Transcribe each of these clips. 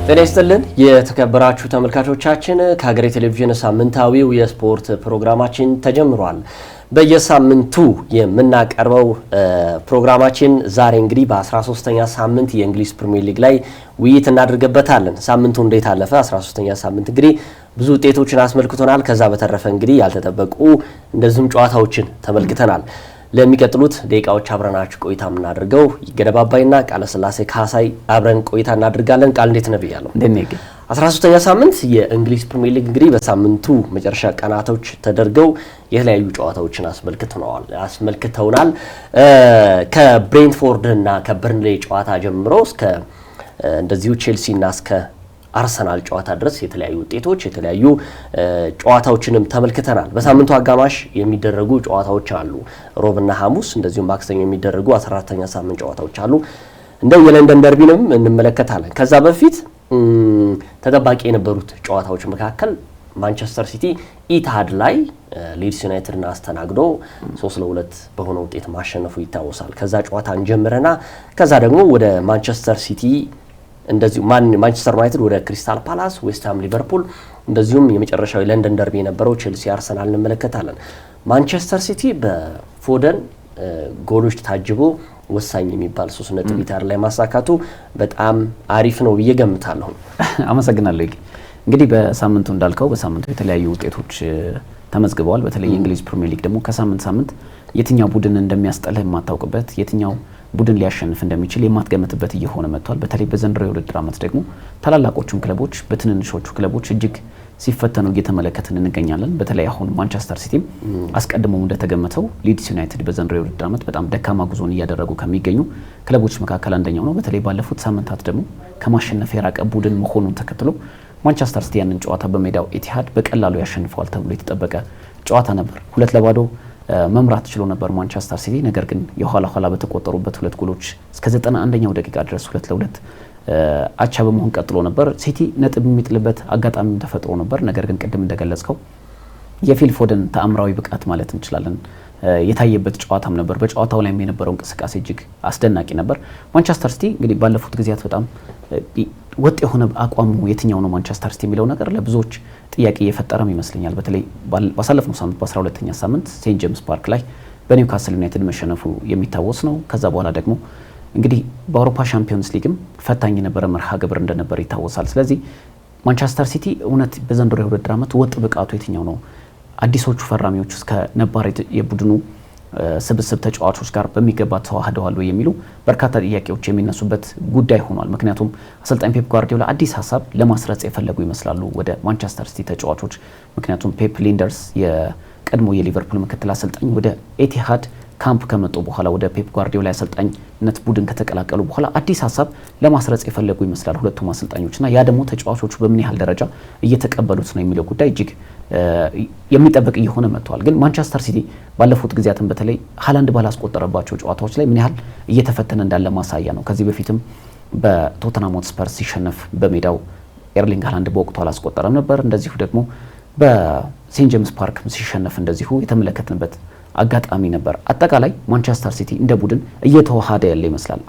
ጤና ይስጥልን የተከበራችሁ ተመልካቾቻችን ከሀገሬ ቴሌቪዥን ሳምንታዊው የስፖርት ፕሮግራማችን ተጀምሯል። በየሳምንቱ የምናቀርበው ፕሮግራማችን ዛሬ እንግዲህ በ13ኛ ሳምንት የእንግሊዝ ፕሪሚየር ሊግ ላይ ውይይት እናደርግበታለን። ሳምንቱ እንዴት አለፈ? 13ኛ ሳምንት እንግዲህ ብዙ ውጤቶችን አስመልክቶናል። ከዛ በተረፈ እንግዲህ ያልተጠበቁ እንደዚህም ጨዋታዎችን ተመልክተናል። ለሚቀጥሉት ደቂቃዎች አብረናችሁ ቆይታ የምናደርገው ይገደባባይና ቃለ ስላሴ ካሳይ አብረን ቆይታ እናደርጋለን። ቃል እንዴት ነው ብያለሁ። 13ኛ ሳምንት የእንግሊዝ ፕሪሚየር ሊግ እንግዲህ በሳምንቱ መጨረሻ ቀናቶች ተደርገው የተለያዩ ጨዋታዎችን አስመልክተውናል። ከብሬንትፎርድ እና ከበርንሌ ጨዋታ ጀምሮ እስከ እንደዚሁ ቼልሲ እና እስከ አርሰናል ጨዋታ ድረስ የተለያዩ ውጤቶች የተለያዩ ጨዋታዎችንም ተመልክተናል። በሳምንቱ አጋማሽ የሚደረጉ ጨዋታዎች አሉ። ሮብና ሐሙስ እንደዚሁ ማክሰኞ የሚደረጉ 14ኛ ሳምንት ጨዋታዎች አሉ። እንደው የለንደን ደርቢንም እንመለከታለን። ከዛ በፊት ተጠባቂ የነበሩት ጨዋታዎች መካከል ማንቸስተር ሲቲ ኢትሃድ ላይ ሊድስ ዩናይትድን አስተናግዶ 3-2 በሆነ ውጤት ማሸነፉ ይታወሳል። ከዛ ጨዋታ እንጀምረና ከዛ ደግሞ ወደ ማንቸስተር ሲቲ እንደዚሁ ማንቸስተር ዩናይትድ ወደ ክሪስታል ፓላስ፣ ዌስትሃም ሊቨርፑል፣ እንደዚሁም የመጨረሻው ለንደን ደርቢ የነበረው ቼልሲ አርሰናል እንመለከታለን። ማንቸስተር ሲቲ በፎደን ጎሎች ታጅቦ ወሳኝ የሚባል 3 ነጥብ ኢታር ላይ ማሳካቱ በጣም አሪፍ ነው ብዬ ገምታለሁ። አመሰግናለሁ። እንግዲህ በሳምንቱ እንዳልከው በሳምንቱ የተለያዩ ውጤቶች ተመዝግበዋል። በተለይ የእንግሊዝ ፕሪሚየር ሊግ ደግሞ ከሳምንት ሳምንት የትኛው ቡድን እንደሚያስጠልህ የማታውቅበት የትኛው ቡድን ሊያሸንፍ እንደሚችል የማትገምትበት እየሆነ መጥቷል። በተለይ በዘንድሮ የውድድር ዓመት ደግሞ ታላላቆቹን ክለቦች በትንንሾቹ ክለቦች እጅግ ሲፈተኑ እየተመለከትን እንገኛለን። በተለይ አሁን ማንቸስተር ሲቲም አስቀድሞም እንደተገመተው ሊድስ ዩናይትድ በዘንድሮ የውድድር ዓመት በጣም ደካማ ጉዞን እያደረጉ ከሚገኙ ክለቦች መካከል አንደኛው ነው። በተለይ ባለፉት ሳምንታት ደግሞ ከማሸነፍ የራቀ ቡድን መሆኑን ተከትሎ ማንቸስተር ሲቲ ያንን ጨዋታ በሜዳው ኢቲሃድ በቀላሉ ያሸንፈዋል ተብሎ የተጠበቀ ጨዋታ ነበር። 2-0 መምራት ችሎ ነበር ማንቸስተር ሲቲ። ነገር ግን የኋላ በተቆጠሩበት 2 ጎሎች እስከ 91ኛው ደቂቃ ድረስ 2-2 አቻ በመሆን ቀጥሎ ነበር። ሲቲ ነጥብ የሚጥልበት አጋጣሚ ተፈጥሮ ነበር። ነገር ግን ቅድም እንደገለጽከው የፊል ፎደን ተአምራዊ ብቃት ማለት እንችላለን የታየበት ጨዋታም ነበር። በጨዋታው ላይ የነበረው እንቅስቃሴ እጅግ አስደናቂ ነበር። ማንቸስተር ሲቲ እንግዲህ ባለፉት ጊዜያት በጣም ወጥ የሆነ አቋሙ የትኛው ነው ማንቸስተር ሲቲ የሚለው ነገር ለብዙዎች ጥያቄ እየፈጠረም ይመስለኛል። በተለይ ባሳለፍነው ሳምንት በ12ኛ ሳምንት ሴንት ጄምስ ፓርክ ላይ በኒውካስል ዩናይትድ መሸነፉ የሚታወስ ነው። ከዛ በኋላ ደግሞ እንግዲህ በአውሮፓ ሻምፒዮንስ ሊግም ፈታኝ የነበረ መርሃ ግብር እንደነበር ይታወሳል። ስለዚህ ማንቸስተር ሲቲ እውነት በዘንድሮ የውድድር ዓመት ወጥ ብቃቱ የትኛው ነው? አዲሶቹ ፈራሚዎች እስከ ነባር የቡድኑ ስብስብ ተጫዋቾች ጋር በሚገባ ተዋህደዋል የሚሉ በርካታ ጥያቄዎች የሚነሱበት ጉዳይ ሆኗል። ምክንያቱም አሰልጣኝ ፔፕ ጓርዲዮላ አዲስ ሀሳብ ለማስረጽ የፈለጉ ይመስላሉ ወደ ማንቸስተር ሲቲ ተጫዋቾች። ምክንያቱም ፔፕ ሊንደርስ የቀድሞ የሊቨርፑል ምክትል አሰልጣኝ ወደ ኤቲሃድ ካምፕ ከመጡ በኋላ ወደ ፔፕ ጓርዲዮላ አሰልጣኝነት ቡድን ከተቀላቀሉ በኋላ አዲስ ሀሳብ ለማስረጽ የፈለጉ ይመስላል ሁለቱም አሰልጣኞችና ያ ደግሞ ተጫዋቾቹ በምን ያህል ደረጃ እየተቀበሉት ነው የሚለው ጉዳይ እጅግ የሚጠበቅ እየሆነ መጥቷል። ግን ማንቸስተር ሲቲ ባለፉት ጊዜያትን በተለይ ሃላንድ ባላስቆጠረባቸው ጨዋታዎች ላይ ምን ያህል እየተፈተነ እንዳለ ማሳያ ነው። ከዚህ በፊትም በቶተንሃም ሆትስፐርስ ሲሸነፍ በሜዳው ኤርሊንግ ሃላንድ በወቅቱ አላስቆጠረም ነበር። እንደዚሁ ደግሞ በሴንት ጄምስ ፓርክ ሲሸነፍ እንደዚሁ የተመለከትንበት አጋጣሚ ነበር። አጠቃላይ ማንቸስተር ሲቲ እንደ ቡድን እየተዋሃደ ያለ ይመስላል።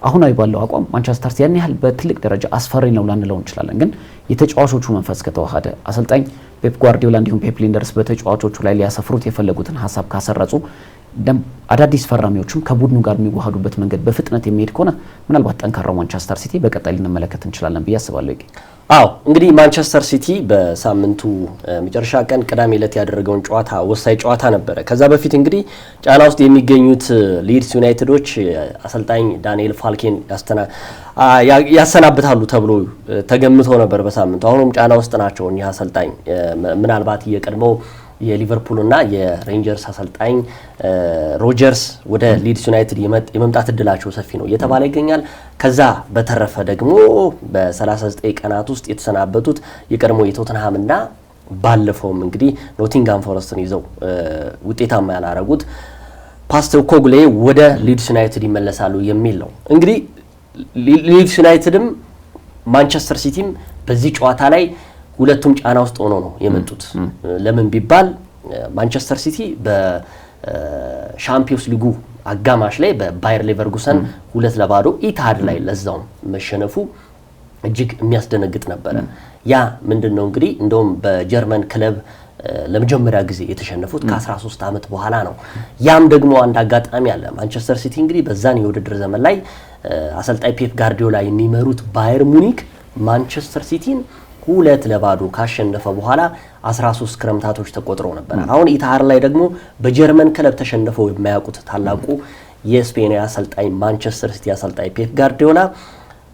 አሁናዊ ባለው አቋም ማንቸስተር ሲቲ ያን ያህል በትልቅ ደረጃ አስፈሪ ነው ላንለው እንችላለን። ግን የተጫዋቾቹ መንፈስ ከተዋሃደ አሰልጣኝ ፔፕ ጓርዲዮላ እንዲሁም ፔፕ ሊንደርስ በተጫዋቾቹ ላይ ሊያሰፍሩት የፈለጉትን ሀሳብ ካሰረጹ አዳዲስ ፈራሚዎችም ከቡድኑ ጋር የሚዋሃዱበት መንገድ በፍጥነት የሚሄድ ከሆነ ምናልባት ጠንካራው ማንቸስተር ሲቲ በቀጣይ ልንመለከት እንችላለን ብዬ አስባለሁ። አዎ እንግዲህ ማንቸስተር ሲቲ በሳምንቱ መጨረሻ ቀን ቅዳሜ ዕለት ያደረገውን ጨዋታ ወሳኝ ጨዋታ ነበረ። ከዛ በፊት እንግዲህ ጫና ውስጥ የሚገኙት ሊድስ ዩናይትዶች አሰልጣኝ ዳንኤል ፋልኬን ያሰናብታሉ ተብሎ ተገምቶ ነበር በሳምንቱ። አሁንም ጫና ውስጥ ናቸው እኚህ አሰልጣኝ። ምናልባት የቀድሞው የሊቨርፑልና የሬንጀርስ አሰልጣኝ ሮጀርስ ወደ ሊድስ ዩናይትድ የመምጣት እድላቸው ሰፊ ነው እየተባለ ይገኛል። ከዛ በተረፈ ደግሞ በ39 ቀናት ውስጥ የተሰናበቱት የቀድሞ የቶተንሃምና ባለፈውም እንግዲህ ኖቲንጋም ፎረስትን ይዘው ውጤታማ ያላረጉት ፖስቴኮግሉ ወደ ሊድስ ዩናይትድ ይመለሳሉ የሚል ነው። እንግዲህ ሊድስ ዩናይትድም ማንቸስተር ሲቲም በዚህ ጨዋታ ላይ ሁለቱም ጫና ውስጥ ሆኖ ነው የመጡት። ለምን ቢባል ማንቸስተር ሲቲ በሻምፒዮንስ ሊጉ አጋማሽ ላይ በባየር ሌቨርኩሰን 2-0 ኢትሃድ ላይ ለዛው መሸነፉ እጅግ የሚያስደነግጥ ነበረ። ያ ምንድነው እንግዲህ እንደውም በጀርመን ክለብ ለመጀመሪያ ጊዜ የተሸነፉት ከ13 ዓመት በኋላ ነው። ያም ደግሞ አንድ አጋጣሚ አለ። ማንቸስተር ሲቲ እንግዲህ በዛን የውድድር ዘመን ላይ አሰልጣኝ ፔፕ ጋርዲዮላ የሚመሩት ባየር ሙኒክ ማንቸስተር ሲቲን 2-0 ካሸነፈ በኋላ 13 ክረምታቶች ተቆጥረው ነበር። አሁን ኢታሃር ላይ ደግሞ በጀርመን ክለብ ተሸንፈው የማያውቁት ታላቁ የስፔን አሰልጣኝ ማንቸስተር ሲቲ አሰልጣኝ ፔፕ ጋርዲዮላ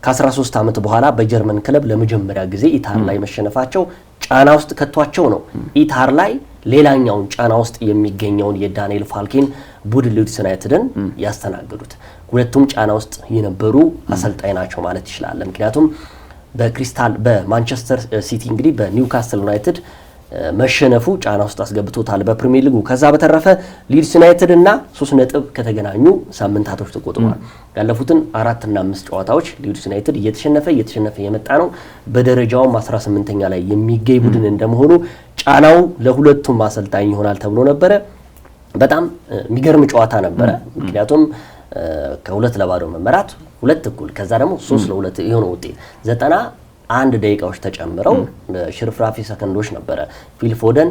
ከ13 ዓመት በኋላ በጀርመን ክለብ ለመጀመሪያ ጊዜ ኢታሃር ላይ መሸነፋቸው ጫና ውስጥ ከቷቸው ነው ኢታሃር ላይ ሌላኛውን ጫና ውስጥ የሚገኘውን የዳንኤል ፋልኬን ቡድን ሊድስ ዩናይትድን ያስተናገዱት። ሁለቱም ጫና ውስጥ የነበሩ አሰልጣኝ ናቸው ማለት ይችላል። ምክንያቱም በማንቸስተር ሲቲ እንግዲህ በኒውካስትል ዩናይትድ መሸነፉ ጫና ውስጥ አስገብቶታል በፕሪሚየር ሊጉ። ከዛ በተረፈ ሊድስ ዩናይትድ እና 3 ነጥብ ከተገናኙ ሳምንታቶች ተቆጥረዋል። ያለፉትን 4 እና 5 ጨዋታዎች ሊድስ ዩናይትድ እየተሸነፈ የመጣ ነው። በደረጃውም 18ኛ ላይ የሚገኝ ቡድን እንደመሆኑ ጫናው ለሁለቱም አሰልጣኝ ይሆናል ተብሎ ነበረ። በጣም የሚገርም ጨዋታ ነበረ። ምክንያቱም ከ2-0 መመራት 2-1 ከዛ ደግሞ 3-2 የሆነ ውጤት 91 ደቂቃዎች ተጨምረው ሽርፍራፊ ሰከንዶች ነበረ ፊል ፎደን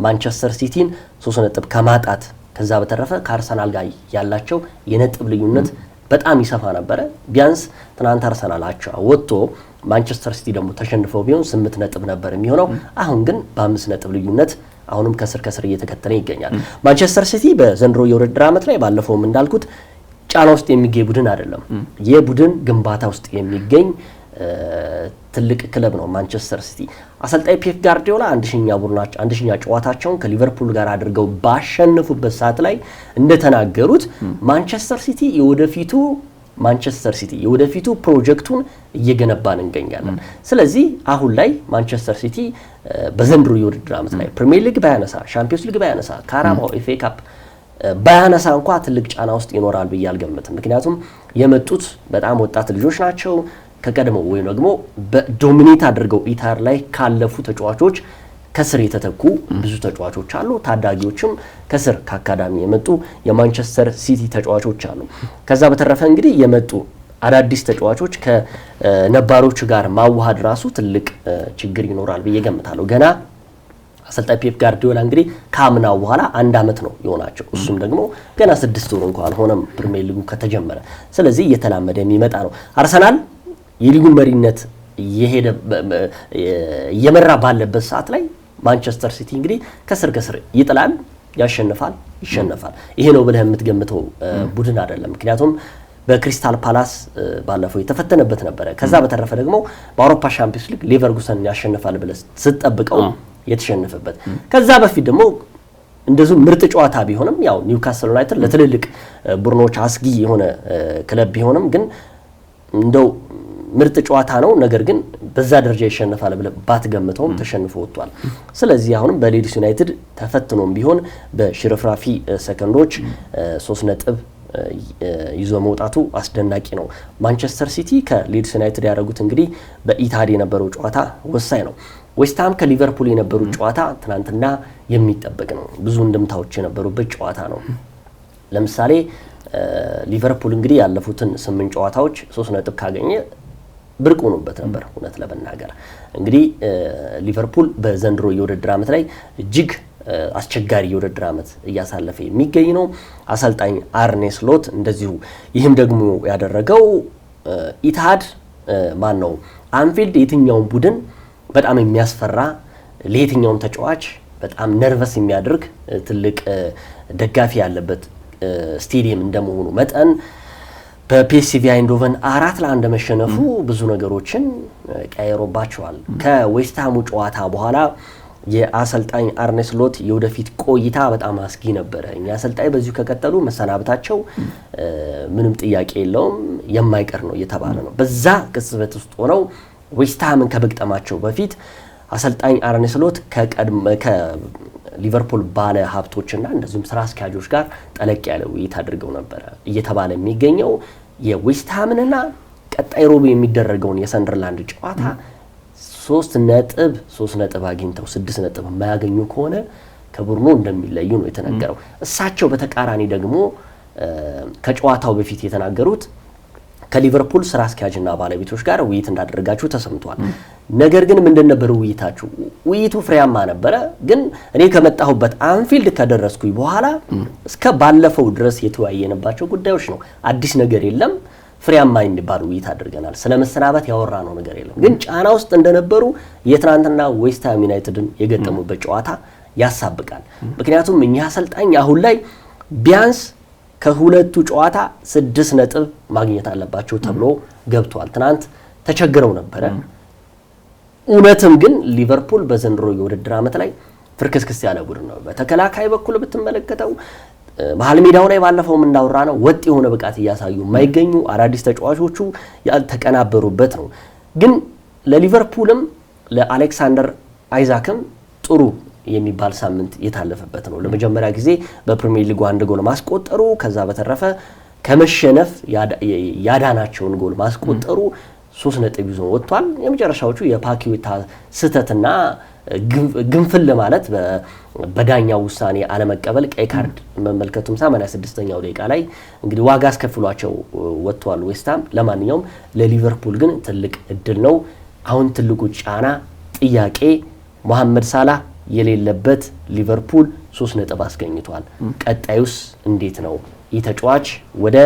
ማንቸስተር ሲቲን 3 ነጥብ ከማጣት ከዛ በተረፈ ከአርሰናል ጋር ያላቸው የነጥብ ልዩነት በጣም ይሰፋ ነበረ። ቢያንስ ትናንት አርሰናል አቻ ወጥቶ ማንቸስተር ሲቲ ደግሞ ተሸንፈው ቢሆን 8 ነጥብ ነበር የሚሆነው። አሁን ግን በ5 ነጥብ ልዩነት አሁንም ከስር እየተከተለ ይገኛል። ማንቸስተር ሲቲ በዘንድሮ የውድድር ዓመት ላይ ባለፈውም እንዳልኩት ጫና ውስጥ የሚገኝ ቡድን አይደለም። የቡድን ግንባታ ውስጥ የሚገኝ ትልቅ ክለብ ነው ማንቸስተር ሲቲ። አሰልጣኝ ፔፕ ጋርዲዮላ 1ኛ ጨዋታቸውን ከሊቨርፑል ጋር አድርገው ባሸነፉበት ሰዓት ላይ እንደተናገሩት ማንቸስተር ሲቲ የወደፊቱ ፕሮጀክቱን እየገነባን እንገኛለን። ስለዚህ አሁን ላይ ማንቸስተር ሲቲ በዘንድሮ የውድድር ዓመት ላይ ፕሪሚየር ሊግ ባያነሳ፣ ሻምፒዮንስ ሊግ ባያነሳ፣ ካራባኦ ኤፍኤ ካፕ ባያነሳ እንኳ ትልቅ ጫና ውስጥ ይኖራል ብዬ አልገምትም። ምክንያቱም የመጡት በጣም ወጣት ልጆች ናቸው። ከቀድሞው ወይም ደግሞ በዶሚኔት አድርገው ኢታር ላይ ካለፉ ተጫዋቾች ከስር የተተኩ ብዙ ተጫዋቾች አሉ። ታዳጊዎችም ከስር ከአካዳሚ የመጡ የማንቸስተር ሲቲ ተጫዋቾች አሉ። ከዛ በተረፈ እንግዲህ የመጡ አዳዲስ ተጫዋቾች ከነባሮች ጋር ማዋሃድ ራሱ ትልቅ ችግር ይኖራል ብዬ ገምታለሁ። ገና አሰልጣኝ ፔፕ ጋርዲዮላ እንግዲህ ካምናው በኋላ 1 ዓመት ነው የሆናቸው። እሱም ደግሞ ገና 6 ወር እንኳን አልሆነም ፕሪሚየር ሊጉ ከተጀመረ። ስለዚህ እየተላመደ የሚመጣ ነው። አርሰናል የሊጉን መሪነት እየመራ ባለበት ሰዓት ላይ ማንቸስተር ሲቲ እንግዲህ ከስር ይጥላል፣ ያሸንፋል፣ ይሸነፋል። ይሄ ነው ብለህ የምትገምተው ቡድን አይደለም። ምክንያቱም በክሪስታል ፓላስ ባለፈው የተፈተነበት ነበረ። ከዛ በተረፈ ደግሞ በአውሮፓ ሻምፒዮንስ ሊግ ሌቨርኩሰን ያሸንፋል ብለህ ስትጠብቀው የተሸነፈበት። ከዛ በፊት ደግሞ እንደዚሁ ምርጥ ጨዋታ ቢሆንም ያው ኒውካስትል ዩናይትድ ለትልልቅ ቡድኖች አስጊ የሆነ ክለብ ቢሆንም ግን እንደው ምርጥ ጨዋታ ነው። ነገር ግን በዛ ደረጃ ይሸነፋል ብለህ ባትገምተውም ተሸንፎ ወጥቷል። ስለዚህ አሁንም በሊድስ ዩናይትድ ተፈትኖም ቢሆን በሽርፍራፊ ሰከንዶች 3 ነጥብ ይዞ መውጣቱ አስደናቂ ነው። ማንቸስተር ሲቲ ከሊድስ ዩናይትድ ያደረጉት እንግዲህ በኢታድ የነበረው ጨዋታ ወሳኝ ነው። ዌስትሃም ከሊቨርፑል የነበሩት ጨዋታ ትናንትና የሚጠበቅ ነው። ብዙ እንድምታዎች የነበሩበት ጨዋታ ነው። ለምሳሌ ሊቨርፑል እንግዲህ ያለፉትን 8 ጨዋታዎች 3 ነጥብ ካገኘ ብርቅ ሆኖበት ነበር። እውነት ለመናገር እንግዲህ ሊቨርፑል በዘንድሮ የውድድር ዓመት ላይ እጅግ አስቸጋሪ የውድድር ዓመት እያሳለፈ የሚገኝ ነው። አሰልጣኝ አርኔ ስሎት እንደዚሁ። ይህም ደግሞ ያደረገው ኢትሃድ ነው አንፊልድ የትኛውን ቡድን በጣም የሚያስፈራ ለየትኛውም ተጫዋች በጣም ነርቨስ የሚያደርግ ትልቅ ደጋፊ ያለበት ስቴዲየም እንደመሆኑ መጠን በፒኤስቪ አይንዶቨን 4-1 መሸነፉ ብዙ ነገሮችን ቀይሮባቸዋል። ከዌስትሃሙ ጨዋታ በኋላ የአሰልጣኝ አርኔ ስሎት የወደፊት ቆይታ በጣም አስጊ ነበረ። እኛ አሰልጣኝ በዚሁ ከቀጠሉ መሰናበታቸው ምንም ጥያቄ የለውም የማይቀር ነው እየተባለ ነው። በዛ ቅጽበት ውስጥ ሆነው ዌስትሃምን ከመግጠማቸው በፊት አሰልጣኝ አርኔ ስሎት ከሊቨርፑል ባለ ሀብቶችና እንደዚሁም ስራ አስኪያጆች ጋር ጠለቅ ያለ ውይይት አድርገው ነበረ እየተባለ የሚገኘው የዌስትሃምንና ቀጣይ ሮብ የሚደረገውን የሰንደርላንድ ጨዋታ 3 ነጥብ አግኝተው 6 ነጥብ የማያገኙ ከሆነ ከቡድኑ እንደሚለዩ ነው የተነገረው። እሳቸው በተቃራኒ ደግሞ ከጨዋታው በፊት የተናገሩት ከሊቨርፑል ስራ አስኪያጅና ባለቤቶች ጋር ውይይት እንዳደረጋችሁ ተሰምቷል። ነገር ግን ምንድን ነበር ውይይታችሁ? ውይይቱ ፍሬያማ ነበረ። ግን እኔ ከመጣሁበት አንፊልድ ከደረስኩኝ በኋላ እስከ ባለፈው ድረስ የተወያየንባቸው ጉዳዮች ነው። አዲስ ነገር የለም። ፍሬያማ የሚባል ውይይት አድርገናል። ስለ መሰናበት ያወራነው ነገር የለም። ግን ጫና ውስጥ እንደነበሩ የትናንትና ዌስትሃም ዩናይትድን የገጠሙበት ጨዋታ ያሳብቃል። ምክንያቱም እኛ አሰልጣኝ አሁን ላይ ቢያንስ ከሁለቱ ጨዋታ 6 ነጥብ ማግኘት አለባቸው ተብሎ ገብቷል። ትናንት ተቸግረው ነበረ። እውነትም ግን ሊቨርፑል በዘንድሮ የውድድር ዓመት ላይ ፍርክስክስ ያለ ቡድን ነው። በተከላካይ በኩል ብትመለከተው መሀል ሜዳው ላይ ባለፈውም እንዳወራ ነው ወጥ የሆነ ብቃት እያሳዩ የማይገኙ አዳዲስ ተጫዋቾቹ ያልተቀናበሩበት ነው። ግን ለሊቨርፑልም ለአሌክሳንደር አይዛክም ጥሩ የሚባል ሳምንት የታለፈበት ነው። ለመጀመሪያ ጊዜ በፕሪሚየር ሊግ 1 ጎል ማስቆጠሩ፣ ከዛ በተረፈ ከመሸነፍ ያዳናቸውን ጎል ማስቆጠሩ 3 ነጥብ ይዞ ወጥቷል። የመጨረሻዎቹ የፓኬታ ስህተትና ግንፍል ማለት በዳኛው ውሳኔ አለመቀበል ቀይ ካርድ መመልከቱም 86ኛው ደቂቃ ላይ እንግዲህ ዋጋ አስከፍሏቸው ወጥቷል ዌስትሃም። ለማንኛውም ለሊቨርፑል ግን ትልቅ እድል ነው። አሁን ትልቁ ጫና ጥያቄ መሐመድ ሳላህ የሌለበት ሊቨርፑል 3 ነጥብ አስገኝቷል። ቀጣዩስ እንዴት ነው? ይህ ተጫዋች ወደ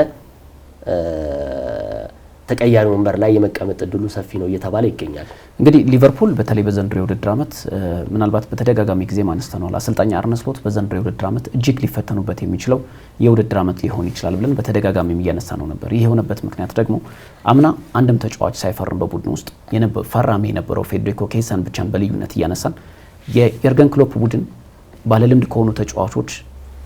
ተቀያሪ ወንበር ላይ የመቀመጥ እድሉ ሰፊ ነው እየተባለ ይገኛል። እንግዲህ ሊቨርፑል በተለይ በዘንድሮ የውድድር ዓመት ምናልባት በተደጋጋሚ ጊዜ ማንስተናል አሰልጣኝ አርነ ስሎት በዘንድሮ የውድድር ዓመት እጅግ ሊፈተኑበት የሚችለው የውድድር ዓመት ሊሆን ይችላል ብለን በተደጋጋሚ እያነሳ ነው ነበር። ይህ የሆነበት ምክንያት ደግሞ አምና አንድም ተጫዋች ሳይፈርም በቡድን ውስጥ ፈራሚ የነበረው ፌዴሪኮ ኬሳን ብቻን በልዩነት እያነሳን የኤርገን ክሎፕ ቡድን ባለልምድ ከሆኑ ተጫዋቾች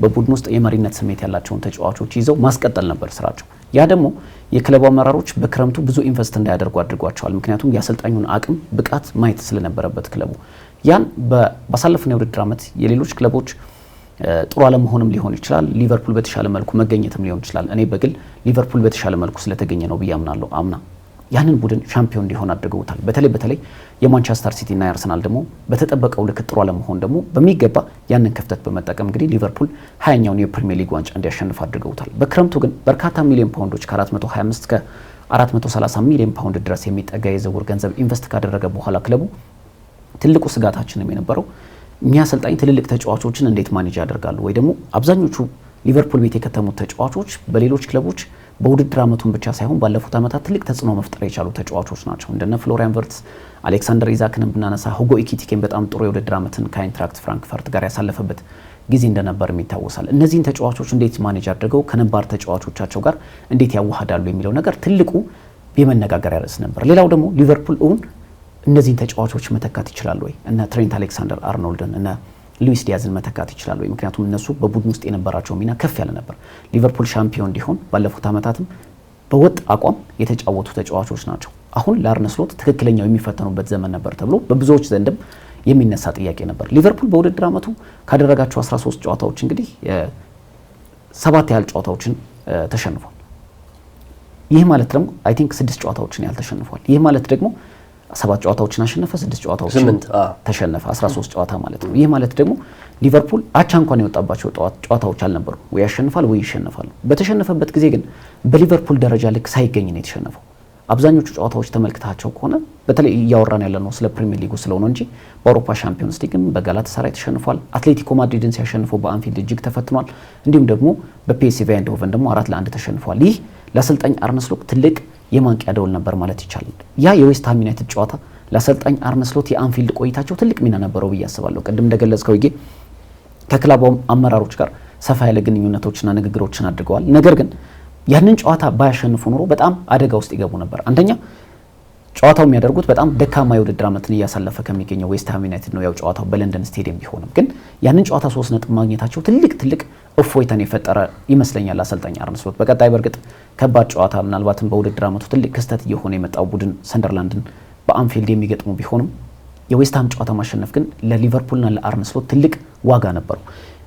በቡድን ውስጥ የመሪነት ስሜት ያላቸውን ተጫዋቾች ይዘው ማስቀጠል ነበር ስራቸው። ያ ደግሞ የክለቡ አመራሮች በክረምቱ ብዙ ኢንቨስት እንዳያደርጉ አድርጓቸዋል። ምክንያቱም የአሰልጣኙን አቅም ብቃት ማየት ስለነበረበት ክለቡ ያን ባሳለፈው የውድድር ዓመት የሌሎች ክለቦች ጥሩ አለመሆንም ሊሆን ይችላል፣ ሊቨርፑል በተሻለ መልኩ መገኘትም ሊሆን ይችላል። እኔ በግል ሊቨርፑል በተሻለ መልኩ ስለተገኘ ነው ብዬ አምናለሁ። አምና ያንን ቡድን ሻምፒዮን እንዲሆን አድርገውታል። በተለይ የማንቸስተር ሲቲ እና አርሰናል ደግሞ በተጠበቀው ልክ ጥሩ አለመሆን ደግሞ በሚገባ ያንን ክፍተት በመጠቀም እንግዲህ ሊቨርፑል 20ኛውን የፕሪሚየር ሊግ ዋንጫ እንዲያሸንፍ አድርገውታል። በክረምቱ ግን በርካታ ሚሊዮን ፓውንዶች ከ425 እስከ 430 ሚሊዮን ፓውንድ ድረስ የሚጠጋ የዝውውር ገንዘብ ኢንቨስት ካደረገ በኋላ ክለቡ ትልቁ ስጋታችንም የነበረው እኛ አሰልጣኝ ትልልቅ ተጫዋቾችን እንዴት ማኔጅ ያደርጋሉ ወይ ደግሞ አብዛኞቹ ሊቨርፑል ቤት የከተሙት ተጫዋቾች በሌሎች ክለቦች በውድድር ዓመቱን ብቻ ሳይሆን ባለፉት ዓመታት ትልቅ ተጽዕኖ መፍጠር የቻሉ ተጫዋቾች ናቸው። እንደነ ፍሎሪያን ቨርትስ፣ አሌክሳንደር ኢዛክንም ብናነሳ ሁጎ ኢኪቲኬን በጣም ጥሩ የውድድር ዓመትን ከአይንትራክት ፍራንክፈርት ጋር ያሳለፈበት ጊዜ እንደነበር ይታወሳል። እነዚህን ተጫዋቾች እንዴት ማኔጅ አድርገው ከነባር ተጫዋቾቻቸው ጋር እንዴት ያዋሃዳሉ የሚለው ነገር ትልቁ የመነጋገሪያ ርዕስ ነበር። ሌላው ደግሞ ሊቨርፑል እነዚህን ተጫዋቾች መተካት ይችላል ወይ? እነ ትሬንት አሌክሳንደር አርኖልድን እነ ሉዊስ ዲያዝን መተካት ይችላል ወይ? ምክንያቱም እነሱ በቡድን ውስጥ የነበራቸው ሚና ከፍ ያለ ነበር። ሊቨርፑል ሻምፒዮን እንዲሆን ባለፉት ዓመታትም በወጥ አቋም የተጫወቱ ተጫዋቾች ናቸው። አሁን ለአርነ ስሎት ትክክለኛው የሚፈተኑበት ዘመን ነበር ተብሎ በብዙዎች ዘንድም የሚነሳ ጥያቄ ነበር። ሊቨርፑል በውድድር ዓመቱ ካደረጋቸው 13 ጨዋታዎች እንግዲህ 7 ያህል ጨዋታዎችን ተሸንፏል። ይህ ማለት ደግሞ አይ ቲንክ 6 ጨዋታዎችን ያህል ተሸንፏል። ይህ ማለት ደግሞ 7 ጨዋታዎችን አሸነፈ፣ 6 ጨዋታዎችን ተሸነፈ፣ 13 ጨዋታ ማለት ነው። ይህ ማለት ደግሞ ሊቨርፑል አቻ እንኳን የወጣባቸው ጨዋታዎች አልነበሩ። ወይ ያሸንፋል ወይ ይሸነፋል። በተሸነፈበት ጊዜ ግን በሊቨርፑል ደረጃ ልክ ሳይገኝ ነው የተሸነፈው። አብዛኞቹ ጨዋታዎች ተመልክታቸው ከሆነ በተለይ እያወራን ያለነው ስለ ፕሪሚየር ሊጉ ስለሆነ እንጂ በአውሮፓ ሻምፒዮንስ ሊግም በጋላታሳራይ ተሸንፏል። አትሌቲኮ ማድሪድን ሲያሸንፈው በአንፊልድ እጅግ ተፈትኗል። እንዲሁም ደግሞ በፒኤስቪ አይንድሆቨን ደግሞ 4-1 ተሸንፏል። ይህ ለአሰልጣኝ አርነ ስሎት ትልቅ የማንቂያ ደወል ነበር ማለት ይቻላል። ያ የዌስትሃም ዩናይትድ ጨዋታ ለአሰልጣኝ አርነ ስሎት የአንፊልድ ቆይታቸው ትልቅ ሚና ነበረው ብዬ አስባለሁ። ቅድም እንደገለጽከው ይጌ ከክለቡ አመራሮች ጋር ሰፋ ያለ ግንኙነቶችና ንግግሮችን አድርገዋል። ነገር ግን ያንን ጨዋታ ባያሸንፉ ኖሮ በጣም አደጋ ውስጥ ይገቡ ነበር። አንደኛ ጨዋታው የሚያደርጉት በጣም ደካማ የውድድር ዓመትን እያሳለፈ ከሚገኘው ዌስትሃም ዩናይትድ ነው። ያው ጨዋታው በለንደን ስቴዲየም ቢሆንም ግን ያንን ጨዋታ 3 ነጥብ ማግኘታቸው ትልቅ እፎይታን የፈጠረ ይመስለኛል አሰልጣኝ አርነ ስሎት። በቀጣይ በእርግጥ ከባድ ጨዋታ ምናልባትም በውድድር ዓመቱ ትልቅ ክስተት እየሆነ የመጣው ቡድን ሰንደርላንድን በአንፊልድ የሚገጥሙ ቢሆንም የዌስትሃም ጨዋታ ማሸነፍ ግን ለሊቨርፑልና ለአርነ ስሎት ትልቅ ዋጋ ነበረው።